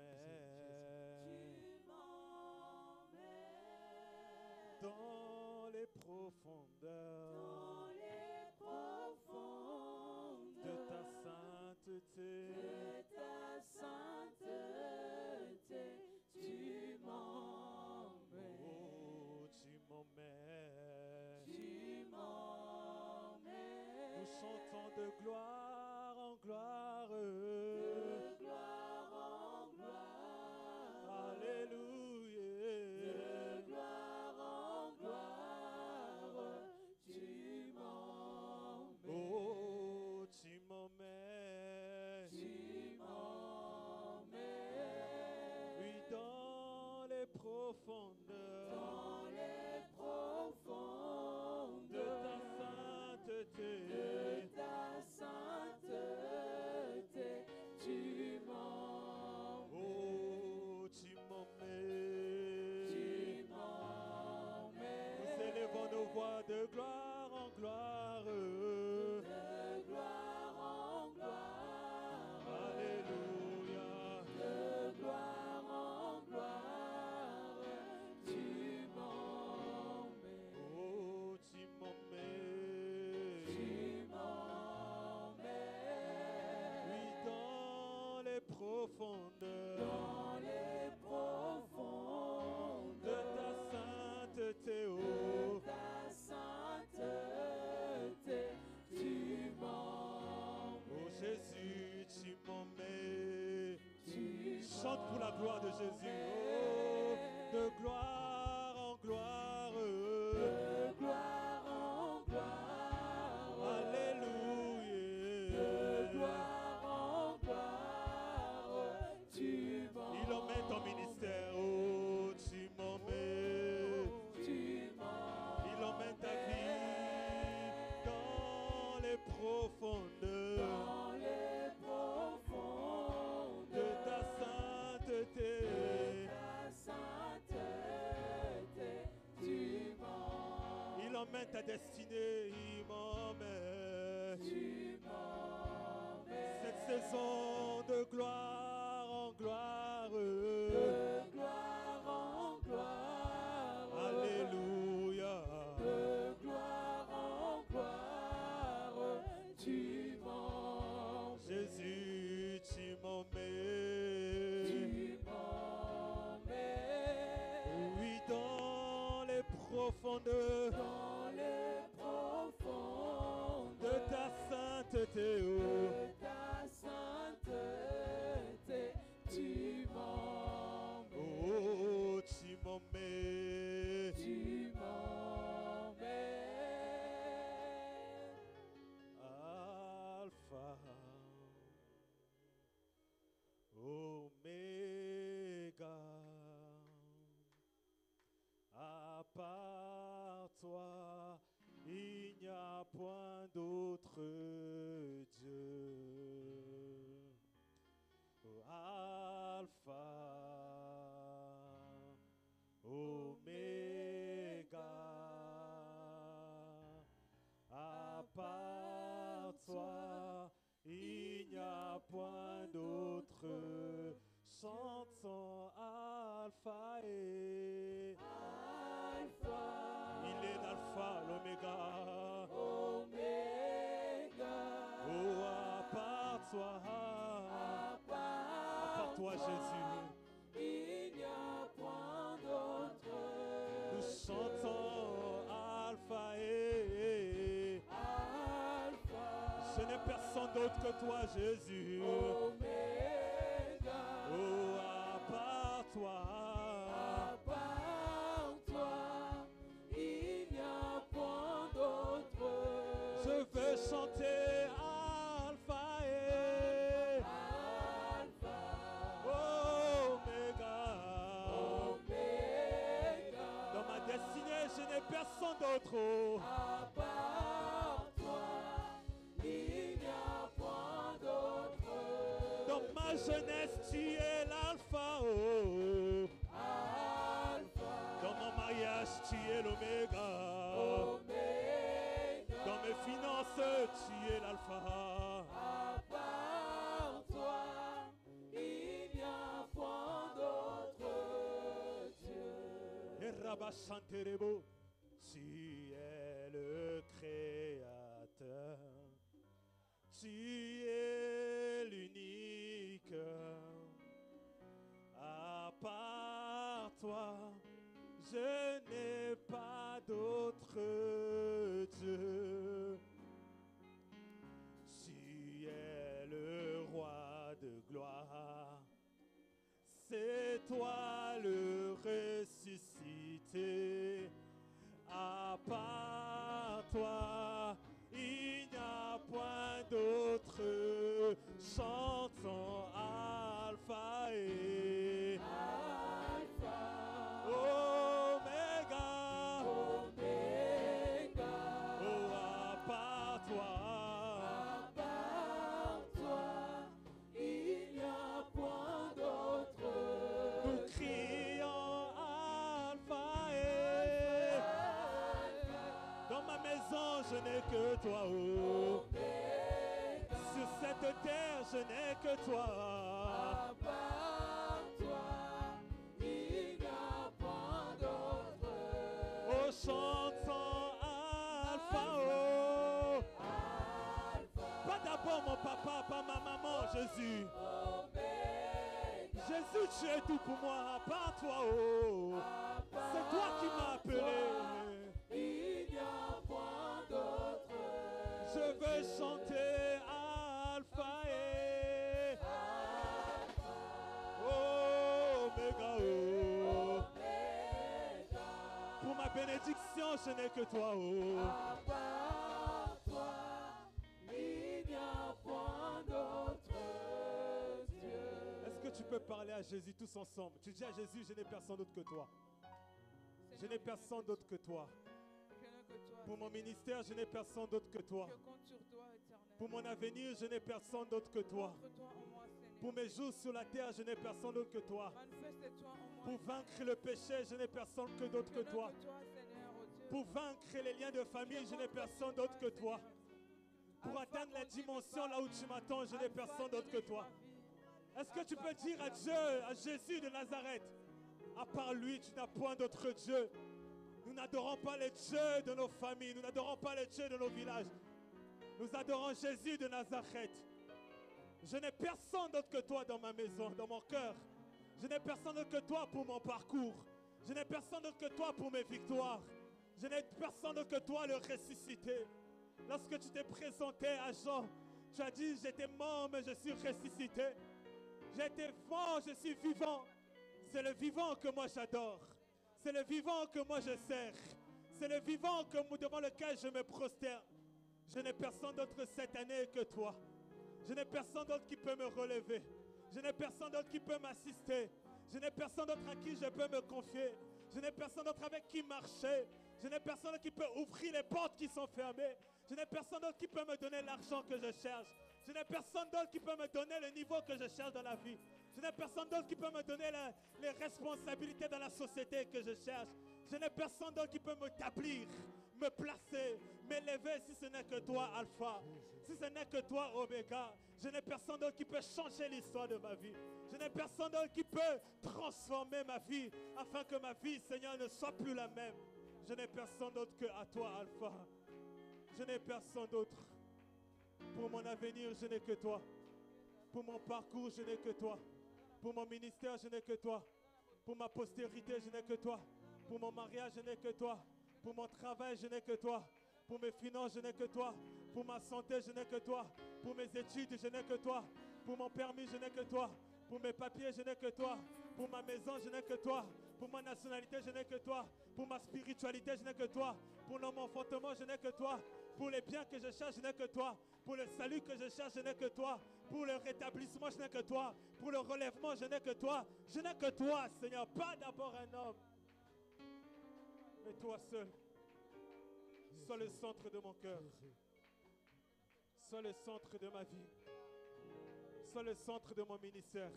dans les profondeurs de ta sainteté. Tu m'emmènes. Oh, tu m'emmènes. Nous Nous chantons de gloire en gloire. de gloire en gloire. Alléluia. De gloire en gloire. Tu m'emmènes. Oh, tu m'emmènes. Tu m'emmènes. Oui, dans les profondeurs Dans les profondes de ta sainteté. de ta sainteté, tu m'emmènes. Oh, tu m'emmènes. Tu Nous m'emmènes. élevons nos voix de gloire en gloire. De gloire en gloire. Alléluia. De gloire en gloire. Tu m'emmènes. Oh, tu m'emmènes. Tu m'emmènes. Oui, dans les profondeurs Dans les profondes de ta sainteté. de Oh, ta sainteté, tu m'emmènes. oh Jésus, tu m'emmènes. Tu Chante pour la gloire de Jésus. Oh, de gloire en gloire. de gloire en gloire. Alléluia. De gloire en gloire. Tu Il emmène ton ministère. Oh, tu m'emmènes. Tu Il emmène ta vie dans les profondeurs dans les profondes de ta sainteté. ta sainteté, tu m'emmènes. Il emmène ta destinée. Il m'emmène. Tu m'emmènes. Cette saison de gloire en gloire. De gloire en gloire. Alléluia. De gloire en gloire. Tu m'emmènes. Jésus, tu m'emmènes. Tu m'emmènes. Oui, dans les profondeurs Dans les profondes de ta sainteté. Oh. de ta sainteté, tu m'emmènes. Oh, tu m'emmènes. Tu m'emmènes. Alpha, Oméga, à part toi, il n'y a point d'autre Dieu. Oh, Alpha, Oméga, à part toi, il n'y a point d'autre. Chantons Alpha et Alpha, il est l'Alpha, l'Oméga. Oméga. Oh, à part toi, À part toi, Jésus, il n'y a point d'autre. nous chantons Alpha et Alpha, ce n'est personne d'autre que toi, Jésus. Oméga. Oh, à part toi, À part toi, il n'y a point d'autre. je veux chanter Alpha et Alpha, Oméga. Oméga. Dans ma destinée, je n'ai personne d'autre. Oh. À part toi, il n'y a point d'autre. Dans ma jeunesse, tu es l'Alpha. Oh. tu es l'oméga. Dans mes finances, tu es l'alpha. À part toi, il n'y a point d'autre Dieu. Et Rabba Chanterebo, tu es le créateur. Tu es l'unique. À part toi, je n'ai pas d'autre Dieu. Tu es le roi de gloire. C'est toi le ressuscité. À part toi, il n'y a point d'autre. Chantons Alpha et Oméga. Oh, à part toi. Il n'y a point d'autre. Nous crions Alpha et dans ma maison je n'ai que toi. Oh. Sur cette terre je n'ai que toi. À part toi, il n'y a point d'autre. Oh, chantons Alpha. Oh. Pas d'abord mon papa, pas ma maman, Jésus. Jésus, tu es tout pour moi, à part toi. Oh. C'est toi qui m'as appelé. Il n'y a point d'autre. Je veux chanter Alpha et Oméga. Oh. Pour ma bénédiction, je n'ai que toi. Oh. À part toi, il n'y a point d'autre Dieu. Est-ce que tu peux parler à Jésus tous ensemble? Tu dis à Jésus, je n'ai personne d'autre que toi. Je n'ai personne d'autre que toi. Pour mon ministère, je n'ai personne d'autre que toi. Je compte sur toi, éternel. Pour mon avenir, je n'ai personne d'autre que toi. Montre-toi en moi, Seigneur. Pour mes jours sur la terre, je n'ai personne d'autre que toi. Manifeste-toi en moi. Pour vaincre le péché, je n'ai personne que d'autre que toi. Seigneur, oh Dieu. Pour vaincre les liens de famille, je n'ai personne d'autre que toi. Pour atteindre la dimension là où tu m'attends, je n'ai personne d'autre que toi. Est-ce que tu peux dire à Dieu, à Jésus de Nazareth, à part lui, tu n'as point d'autre Dieu. Nous n'adorons pas les dieux de nos familles, nous n'adorons pas les dieux de nos villages. Nous adorons Jésus de Nazareth. Je n'ai personne d'autre que toi dans ma maison, dans mon cœur. Je n'ai personne d'autre que toi pour mon parcours. Je n'ai personne d'autre que toi pour mes victoires. Je n'ai personne d'autre que toi le ressuscité. Lorsque tu t'es présenté à Jean, tu as dit, j'étais mort mais je suis ressuscité. J'étais mort, je suis vivant. C'est le vivant que moi j'adore. C'est le vivant que moi je sers. C'est le vivant devant lequel je me prosterne. Je n'ai personne d'autre cette année que toi. Je n'ai personne d'autre qui peut me relever. Je n'ai personne d'autre qui peut m'assister. Je n'ai personne d'autre à qui je peux me confier. Je n'ai personne d'autre avec qui marcher. Je n'ai personne d'autre qui peut ouvrir les portes qui sont fermées. Je n'ai personne d'autre qui peut me donner l'argent que je cherche. Je n'ai personne d'autre qui peut me donner le niveau que je cherche dans la vie. Je n'ai personne d'autre qui peut me donner les responsabilités dans la société que je cherche. Je n'ai personne d'autre qui peut m'établir, me placer, m'élever si ce n'est que toi, Alpha. Si ce n'est que toi, Oméga. Je n'ai personne d'autre qui peut changer l'histoire de ma vie. Je n'ai personne d'autre qui peut transformer ma vie afin que ma vie, Seigneur, ne soit plus la même. Je n'ai personne d'autre que à toi, Alpha. Je n'ai personne d'autre. Pour mon avenir, je n'ai que toi. Pour mon parcours, je n'ai que toi. Pour mon ministère, je n'ai que toi. Pour ma postérité, je n'ai que toi. Pour mon mariage, je n'ai que toi. Pour mon travail, je n'ai que toi. Pour mes finances, je n'ai que toi. Pour ma santé, je n'ai que toi. Pour mes études, je n'ai que toi. Pour mon permis, je n'ai que toi. Pour mes papiers, je n'ai que toi. Pour ma maison, je n'ai que toi. Pour ma nationalité, je n'ai que toi. Pour ma spiritualité, je n'ai que toi. Pour mon enfantement, je n'ai que toi. Pour les biens que je cherche, je n'ai que toi. Pour le salut que je cherche, je n'ai que toi. Pour le rétablissement, je n'ai que toi. Pour le relèvement, je n'ai que toi. Je n'ai que toi, Seigneur. Pas d'abord un homme. Mais toi seul. Sois le centre de mon cœur. Sois le centre de ma vie. Sois le centre de mon ministère.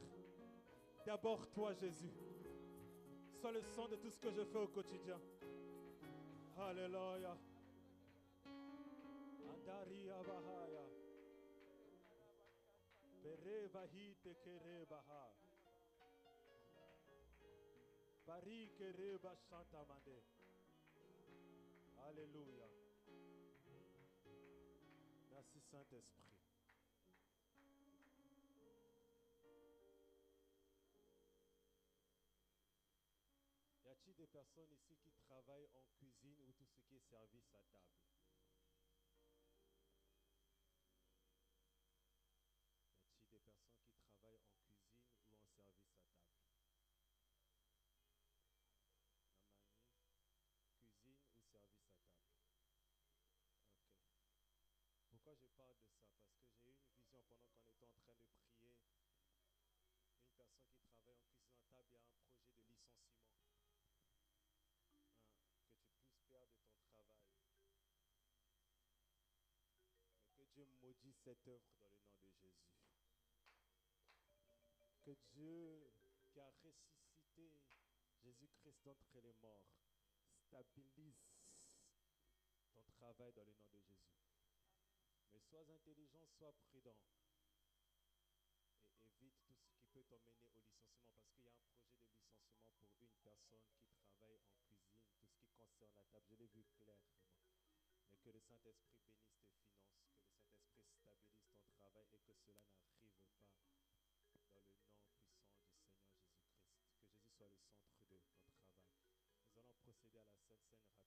D'abord toi, Jésus. Sois le centre de tout ce que je fais au quotidien. Alléluia. Andaria Bahaya. Bereva hite kerebaha. Bari kereba Santa Mande. Alléluia. Merci Saint-Esprit. Y a-t-il des personnes ici qui travaillent en cuisine ou tout ce qui est service à table? Y a-t-il des personnes qui travaillent en cuisine ou en service à table? Namani, cuisine ou service à table? Ok. Pourquoi je parle de ça? Parce que j'ai eu une vision pendant qu'on était en train de prier. Une personne qui travaille en cuisine à table, il y a un projet de licenciement. Que tu puisses perdre ton travail. Mais que Dieu maudisse cette œuvre dans le nom de Jésus. Que Dieu qui a ressuscité Jésus-Christ d'entre les morts stabilise ton travail dans le nom de Jésus. Mais sois intelligent, sois prudent. Et évite tout ce qui peut t'emmener au licenciement, parce qu'il y a un projet de licenciement pour une personne qui travaille en cuisine, tout ce qui concerne la table. Je l'ai vu clairement. Mais que le Saint-Esprit bénisse tes finances, que le Saint-Esprit stabilise ton travail et que cela n'arrive pas dans le nom puissant du Seigneur Jésus-Christ. Que Jésus soit le centre de ton travail.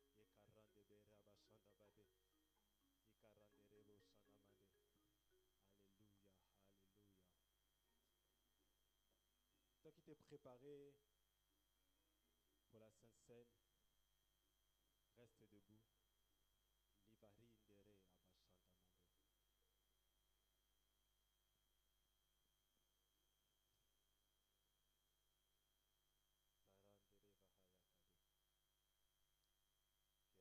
Nous allons procéder à la Sainte Seine rapidement. Alléluia, alléluia. Toi qui t'es préparé pour la Sainte Seine, reste debout. Livari indere abashanta mande. Barandere bahaya kade.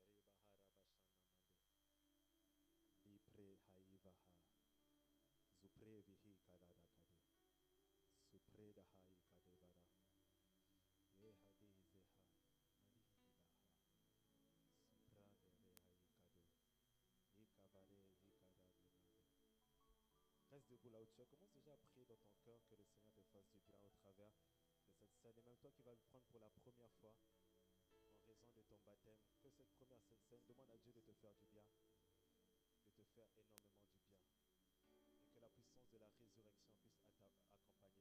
Kere bahara bashana mande. Lipre haivaha. Zupre vihi kadada kade. Supre dahai kade bara. Ye hadi zeha. Marihi laha. Suprandere hai kado. Ikavare hikadade mande. Reste debout là où tu es. Commence déjà à prier dans ton cœur que le Seigneur te fasse du bien au travers de cette scène. Et même toi qui vas le prendre pour la première fois, en raison de ton baptême, que cette première scène, demande à Dieu de te faire du bien, de te faire énormément du bien. Et que la puissance de la résurrection puisse accompagner cette table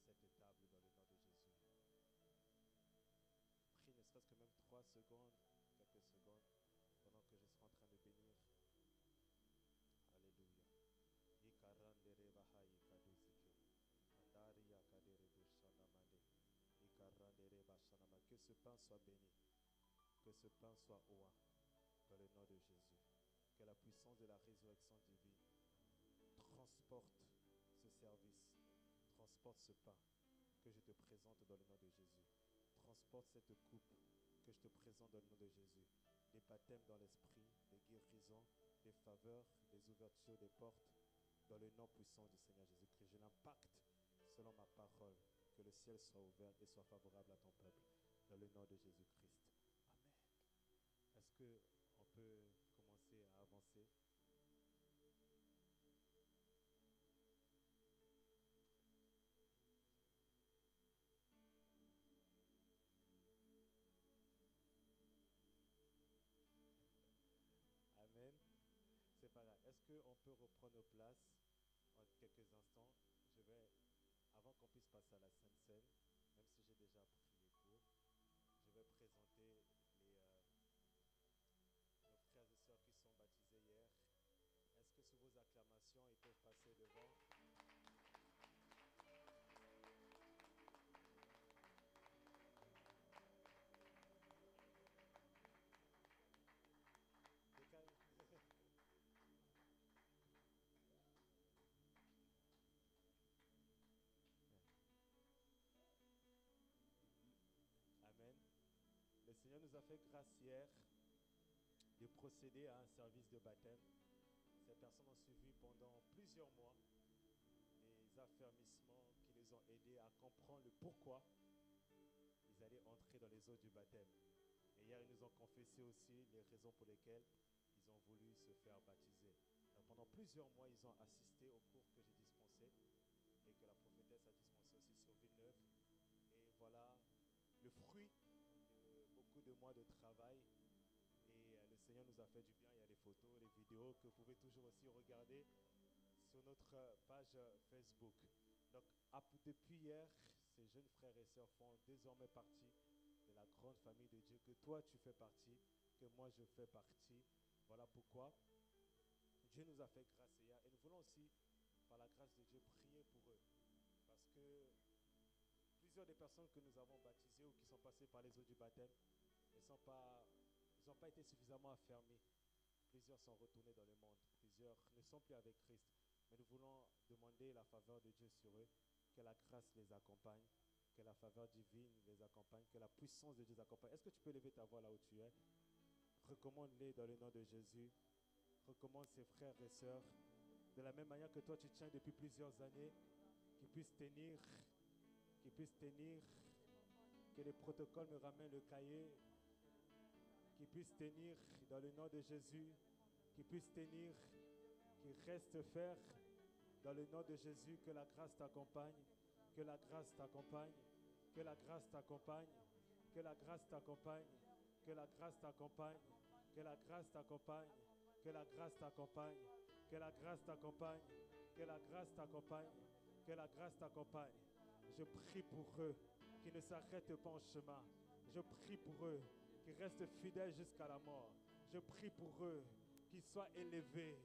dans le nom de Jésus. Prie ne serait-ce que même 3 secondes, quelques secondes, pendant que je serai en train de bénir. Alléluia. Ikarandere bahai kaduzike. Andaria kadere bushanamande. Ikarandere bashanama. Que ce pain soit béni. Que ce pain soit oint. Dans le nom de Jésus. Que la puissance de la résurrection divine transporte ce service. Transporte ce pain que je te présente dans le nom de Jésus. Transporte cette coupe que je te présente dans le nom de Jésus. Des baptêmes dans l'esprit, des guérisons, des faveurs, des ouvertures, des portes. Dans le nom puissant du Seigneur Jésus-Christ, je l'impacte selon ma parole, que le ciel soit ouvert et soit favorable à ton peuple. Dans le nom de Jésus-Christ. Amen. Est-ce qu'on peut commencer à avancer? Amen. C'est pas grave. Est-ce qu'on peut reprendre nos places en quelques instants? Je vais, avant qu'on puisse passer à la Sainte Seine, même si j'ai déjà prié pour, je vais présenter nos frères et sœurs qui sont baptisés hier. Est-ce que sous vos acclamations, ils peuvent passer devant? Amen. Le Seigneur nous a fait grâce hier de procéder à un service de baptême. Ces personnes ont suivi pendant plusieurs mois les affermissements qui les ont aidés à comprendre le pourquoi ils allaient entrer dans les eaux du baptême. Et Et hier, ils nous ont confessé aussi les raisons pour lesquelles ils ont voulu se faire baptiser. Donc, pendant plusieurs mois, ils ont assisté au cours que j'ai dispensé et que la prophétesse a dispensé aussi sur Villeneuve. Et voilà le fruit de beaucoup de mois de travail. Et le Seigneur nous a fait du bien. Il y a les photos, les vidéos que vous pouvez toujours aussi regarder sur notre page Facebook. Donc, depuis hier, ces jeunes frères et sœurs font désormais partie de la grande famille de Dieu, que toi tu fais partie, que moi je fais partie. Voilà pourquoi Dieu nous a fait grâce hier. Et nous voulons aussi, par la grâce de Dieu, prier pour eux. Parce que plusieurs des personnes que nous avons baptisées ou qui sont passées par les eaux du baptême, ils n'ont pas été suffisamment affermis. Plusieurs sont retournés dans le monde. Plusieurs ne sont plus avec Christ. Mais nous voulons demander la faveur de Dieu sur eux, que la grâce les accompagne, que la faveur divine les accompagne, que la puissance de Dieu les accompagne. Est-ce que tu peux lever ta voix là où tu es? Recommande-les dans le nom de Jésus. Recommande ses frères et sœurs. De la même manière que toi tu tiens depuis plusieurs années, qu'ils puissent tenir, que les protocoles me ramènent le cahier, qu'ils puissent tenir dans le nom de Jésus, qu'ils puissent tenir, qu'ils restent faire dans le nom de Jésus, que la grâce t'accompagne, que la grâce t'accompagne, que la grâce t'accompagne, que la grâce t'accompagne, que la grâce t'accompagne, que la grâce t'accompagne, que la grâce t'accompagne, que la grâce t'accompagne, que la grâce t'accompagne, que la grâce t'accompagne. Je prie pour eux qui ne s'arrêtent pas en chemin. Je prie pour eux qui restent fidèles jusqu'à la mort. Je prie pour eux qu'ils soient élevés,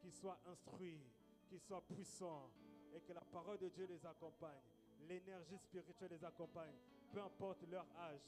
qu'ils soient instruits, qu'ils soient puissants et que la parole de Dieu les accompagne. L'énergie spirituelle les accompagne, peu importe leur âge,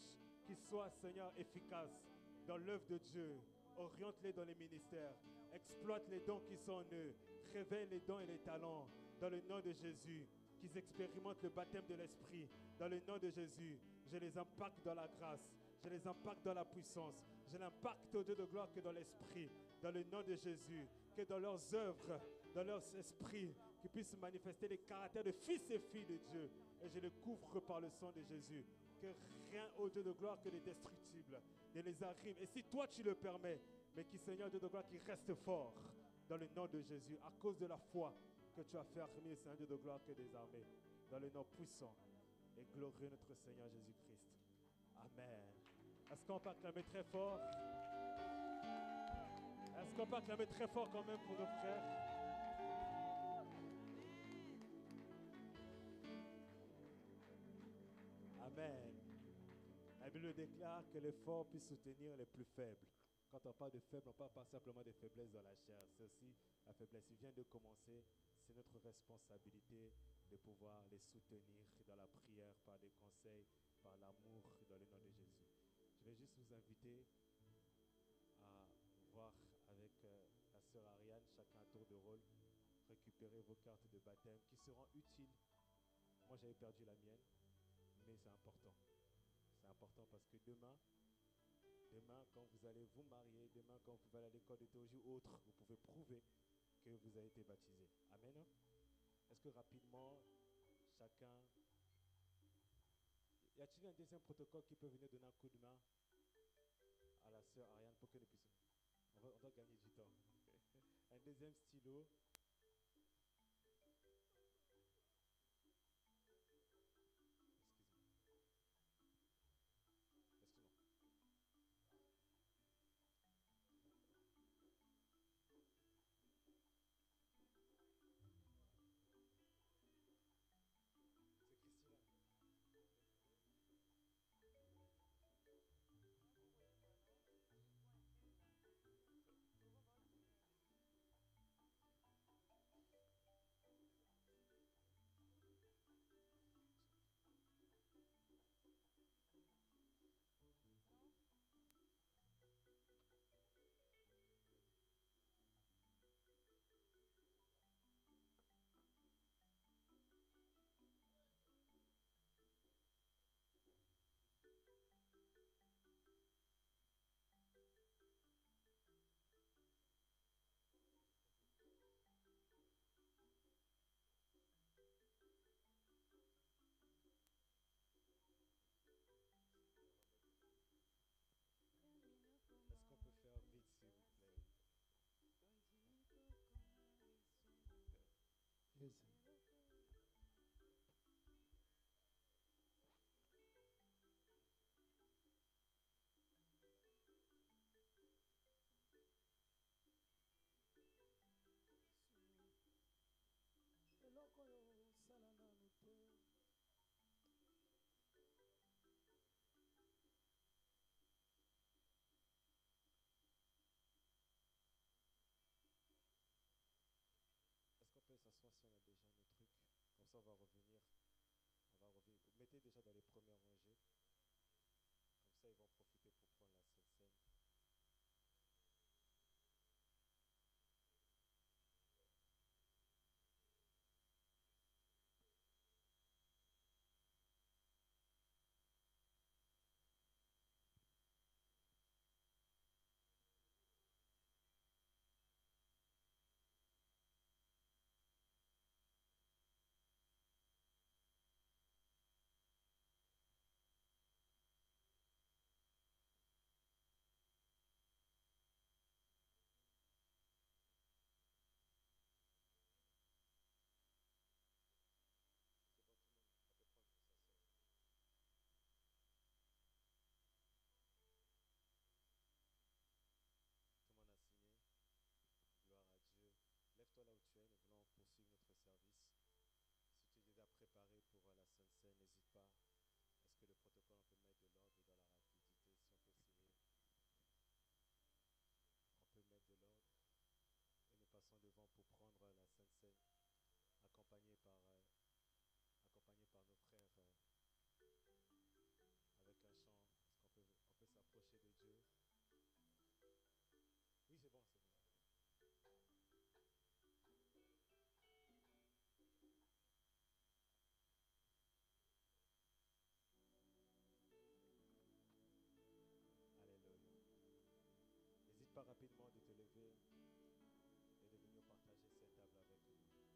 qu'ils soient, Seigneur, efficaces dans l'œuvre de Dieu. Oriente-les dans les ministères, exploite les dons qui sont en eux, révèle les dons et les talents dans le nom de Jésus. Qu'ils expérimentent le baptême de l'Esprit dans le nom de Jésus. Je les impacte dans la grâce, je les impacte dans la puissance, je l'impacte au Dieu de gloire que dans l'Esprit, dans le nom de Jésus, que dans leurs œuvres, dans leurs esprits, qu'ils puissent manifester les caractères de fils et filles de Dieu. Et je les couvre par le sang de Jésus. Que rien au Dieu de gloire que les destructibles ne les arrive. Et si toi tu le permets, mais qui Seigneur Dieu de gloire qui reste fort dans le nom de Jésus, à cause de la foi que tu as fait affirmer, Seigneur Dieu de gloire que des armées, dans le nom puissant et glorieux notre Seigneur Jésus-Christ. Amen. Est-ce qu'on peut acclamer très fort? Est-ce qu'on peut acclamer très fort quand même pour nos frères? Amen. La Bible déclare que les forts puissent soutenir les plus faibles. Quand on parle de faibles, on parle pas simplement de faiblesse dans la chair. C'est aussi la faiblesse. Il vient de commencer. C'est notre responsabilité de pouvoir les soutenir dans la prière, par des conseils, par l'amour, dans le nom de Jésus. Je vais juste vous inviter à voir avec la sœur Ariane, chacun à tour de rôle, récupérer vos cartes de baptême qui seront utiles. Moi, j'avais perdu la mienne, mais c'est important. C'est important parce que demain, quand vous allez vous marier, demain, quand vous allez à l'école de théologie ou autre, vous pouvez prouver que vous avez été baptisé. Amen. Est-ce que rapidement, chacun... Y a-t-il un deuxième protocole qui peut venir donner un coup de main à la sœur Ariane pour que nous puissions... On doit gagner du temps. Un deuxième stylo. Excuse-moi. C'est Christina. rapidement de te lever et de venir partager cette table avec nous.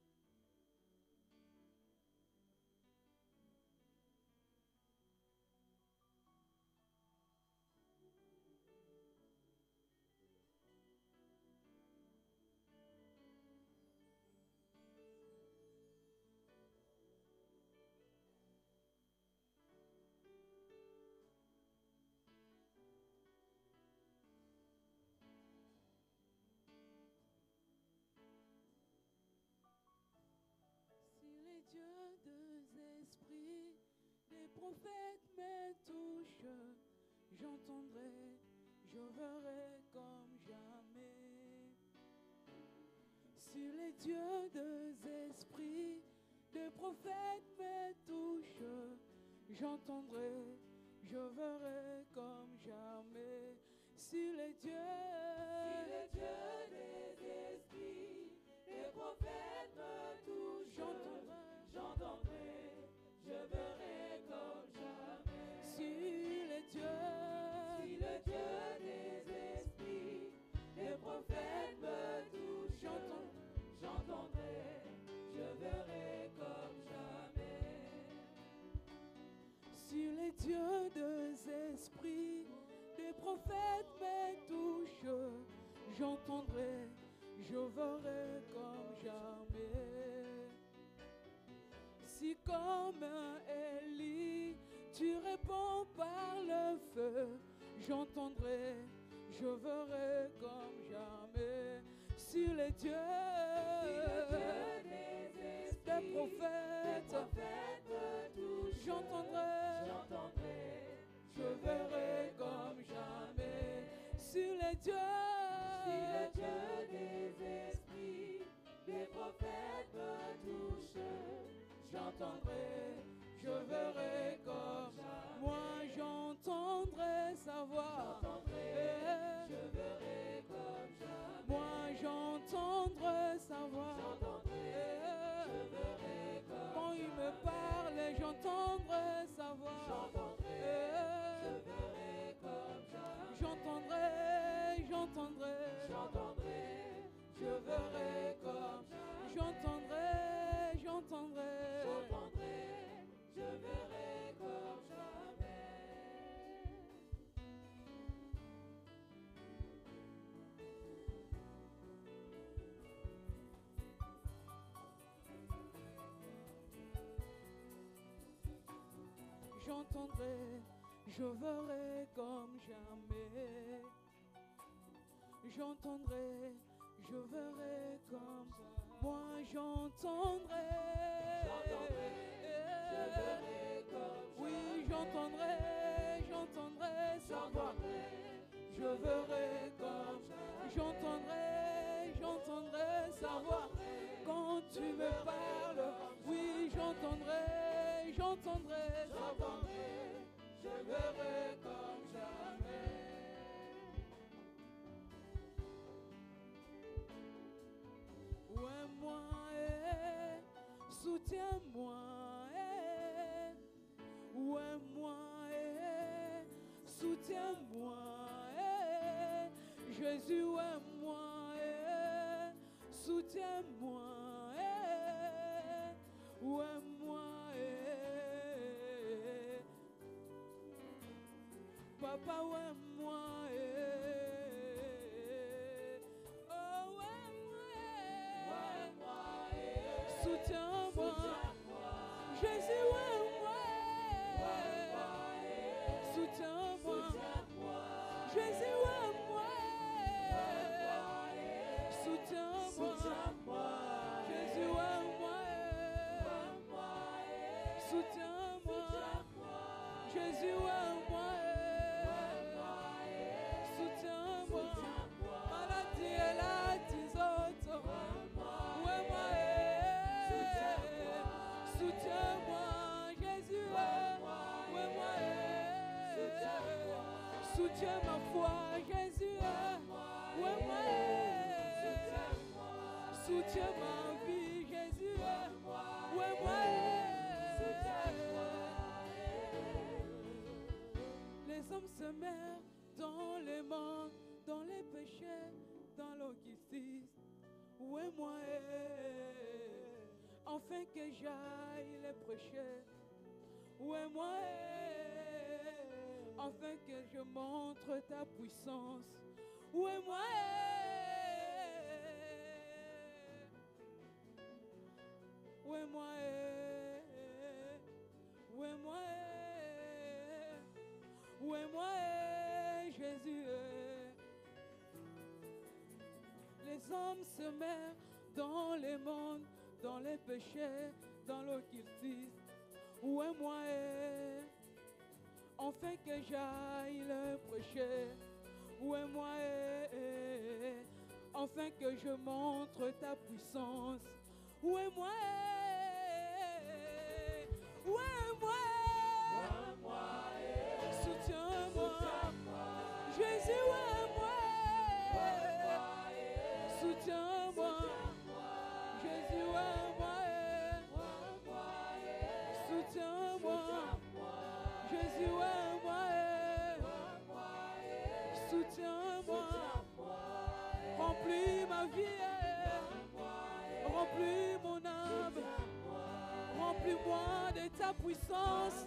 Si les dieux des esprits, des prophètes me touchent, j'entendrai, je verrai comme jamais. Si les dieux des esprits, des prophètes me touchent, j'entendrai, je verrai comme jamais. Si les dieux des esprits, les prophètes me touchent, j'entendrai, je verrai comme jamais. Si les dieux des esprits, les prophètes me touchent, j'entendrai, je verrai comme jamais. Si les dieux des esprits, des prophètes me touchent, j'entendrai, je verrai comme jamais. Si comme Élie, tu réponds par le feu, j'entendrai, je verrai comme jamais. Si les dieux des prophètes me touchent, j'entendrai, je verrai comme jamais. Si les dieux des esprits, les prophètes me touchent, j'entendrai, je verrai comme jamais. Moi j'entendrai sa voix. je verrai comme jamais. Moi j'entendrai sa voix. je verrai comme Quand il me parle, j'entendrai sa voix. je verrai comme jamais. J'entendrai, j'entendrai, je verrai comme j'entendrai, j'entendrai. je verrai comme jamais. J'entendrai, je verrai comme jamais. J'entendrai, je verrai comme moi j'entendrai. je verrai comme Oui, j'entendrai sa voix. Je verrai comme j'entendrai sa voix. Quand tu me parles, oui, j'entendrai sa voix. je verrai comme jamais. Ouais, moi, soutiens-moi. Ouais, moi, soutiens-moi. Jésus, ouais, moi, soutiens-moi. Ouais, moi, papa, ouais, moi, oh, ouais, moi, soutiens-moi. Jésus, ouais, moi, soutiens-moi. Jésus, ouais, moi, soutiens-moi. Jésus, ouais, moi, soutiens-moi. Jésus, ouais, moi, soutiens-moi. Maladie et la tisote. Ouais, moi, soutiens-moi. Jésus, ouais, moi, soutiens ma foi. Jésus, ouais, moi, soutiens ma vie. Jésus, ouais, moi, les hommes se meurent dans les morts, dans les péchés. moi, afin que j'aille les prêcher. Où est moi, afin que je montre ta puissance. Où est moi, où est moi, où est moi, où est moi, Jésus. Les hommes se mettent dans les mondes, dans les péchés, dans l'occultisme. Où est moi, afin que j'aille le prêcher. Où est moi, afin que je montre ta puissance. Où est moi, où est moi, soutiens-moi, Jésus, où est moi, soutiens-moi, Jésus, où est moi, soutiens-moi, Jésus, où est moi, soutiens-moi, remplis ma vie, remplis mon âme, remplis-moi de ta puissance,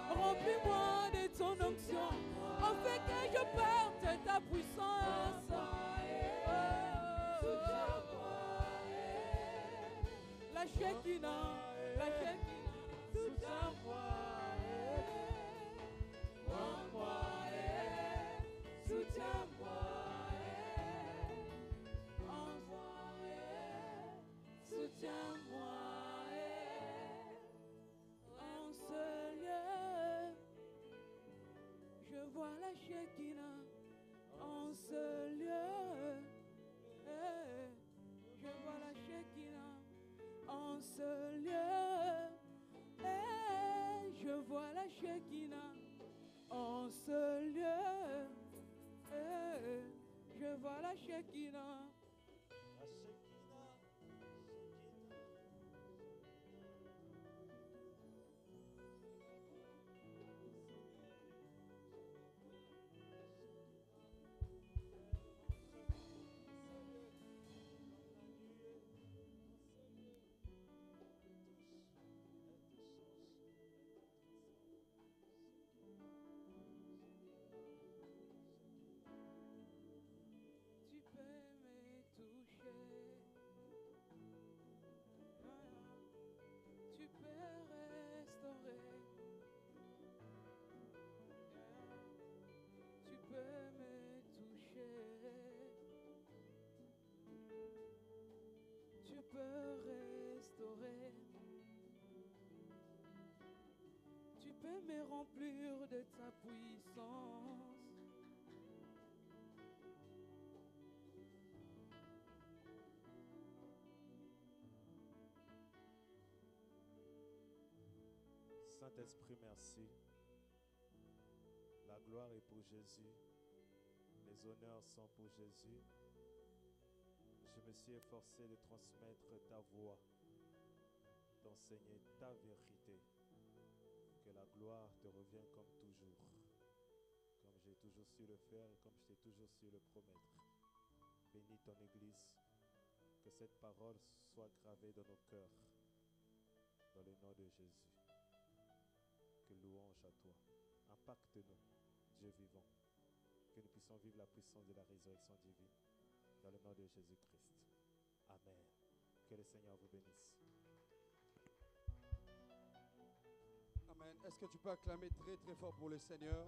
remplis-moi de ton onction, afin que je porte ta puissance. La Shekinah, la Shekinah, soutiens-moi, soutiens-moi, soutiens-moi, en ce lieu, je vois la Shekinah, en ce lieu, je vois la Shekinah, en ce lieu, je vois la Shekinah, en ce lieu, je vois la Shekinah. Tu peux me toucher, tu peux restaurer, tu peux me toucher, tu peux restaurer, tu peux me remplir de ta puissance. Saint-Esprit, merci. La gloire est pour Jésus. Les honneurs sont pour Jésus. Je me suis efforcé de transmettre ta voix, d'enseigner ta vérité. Que la gloire te revienne comme toujours. Comme j'ai toujours su le faire et comme je t'ai toujours su le promettre. Bénis ton Église. Que cette parole soit gravée dans nos cœurs. Dans le nom de Jésus. Que louange à toi. Impacte-nous, Dieu vivant. Que nous puissions vivre la puissance de la résurrection divine. Dans le nom de Jésus-Christ. Amen. Que le Seigneur vous bénisse. Amen. Est-ce que tu peux acclamer très très fort pour le Seigneur?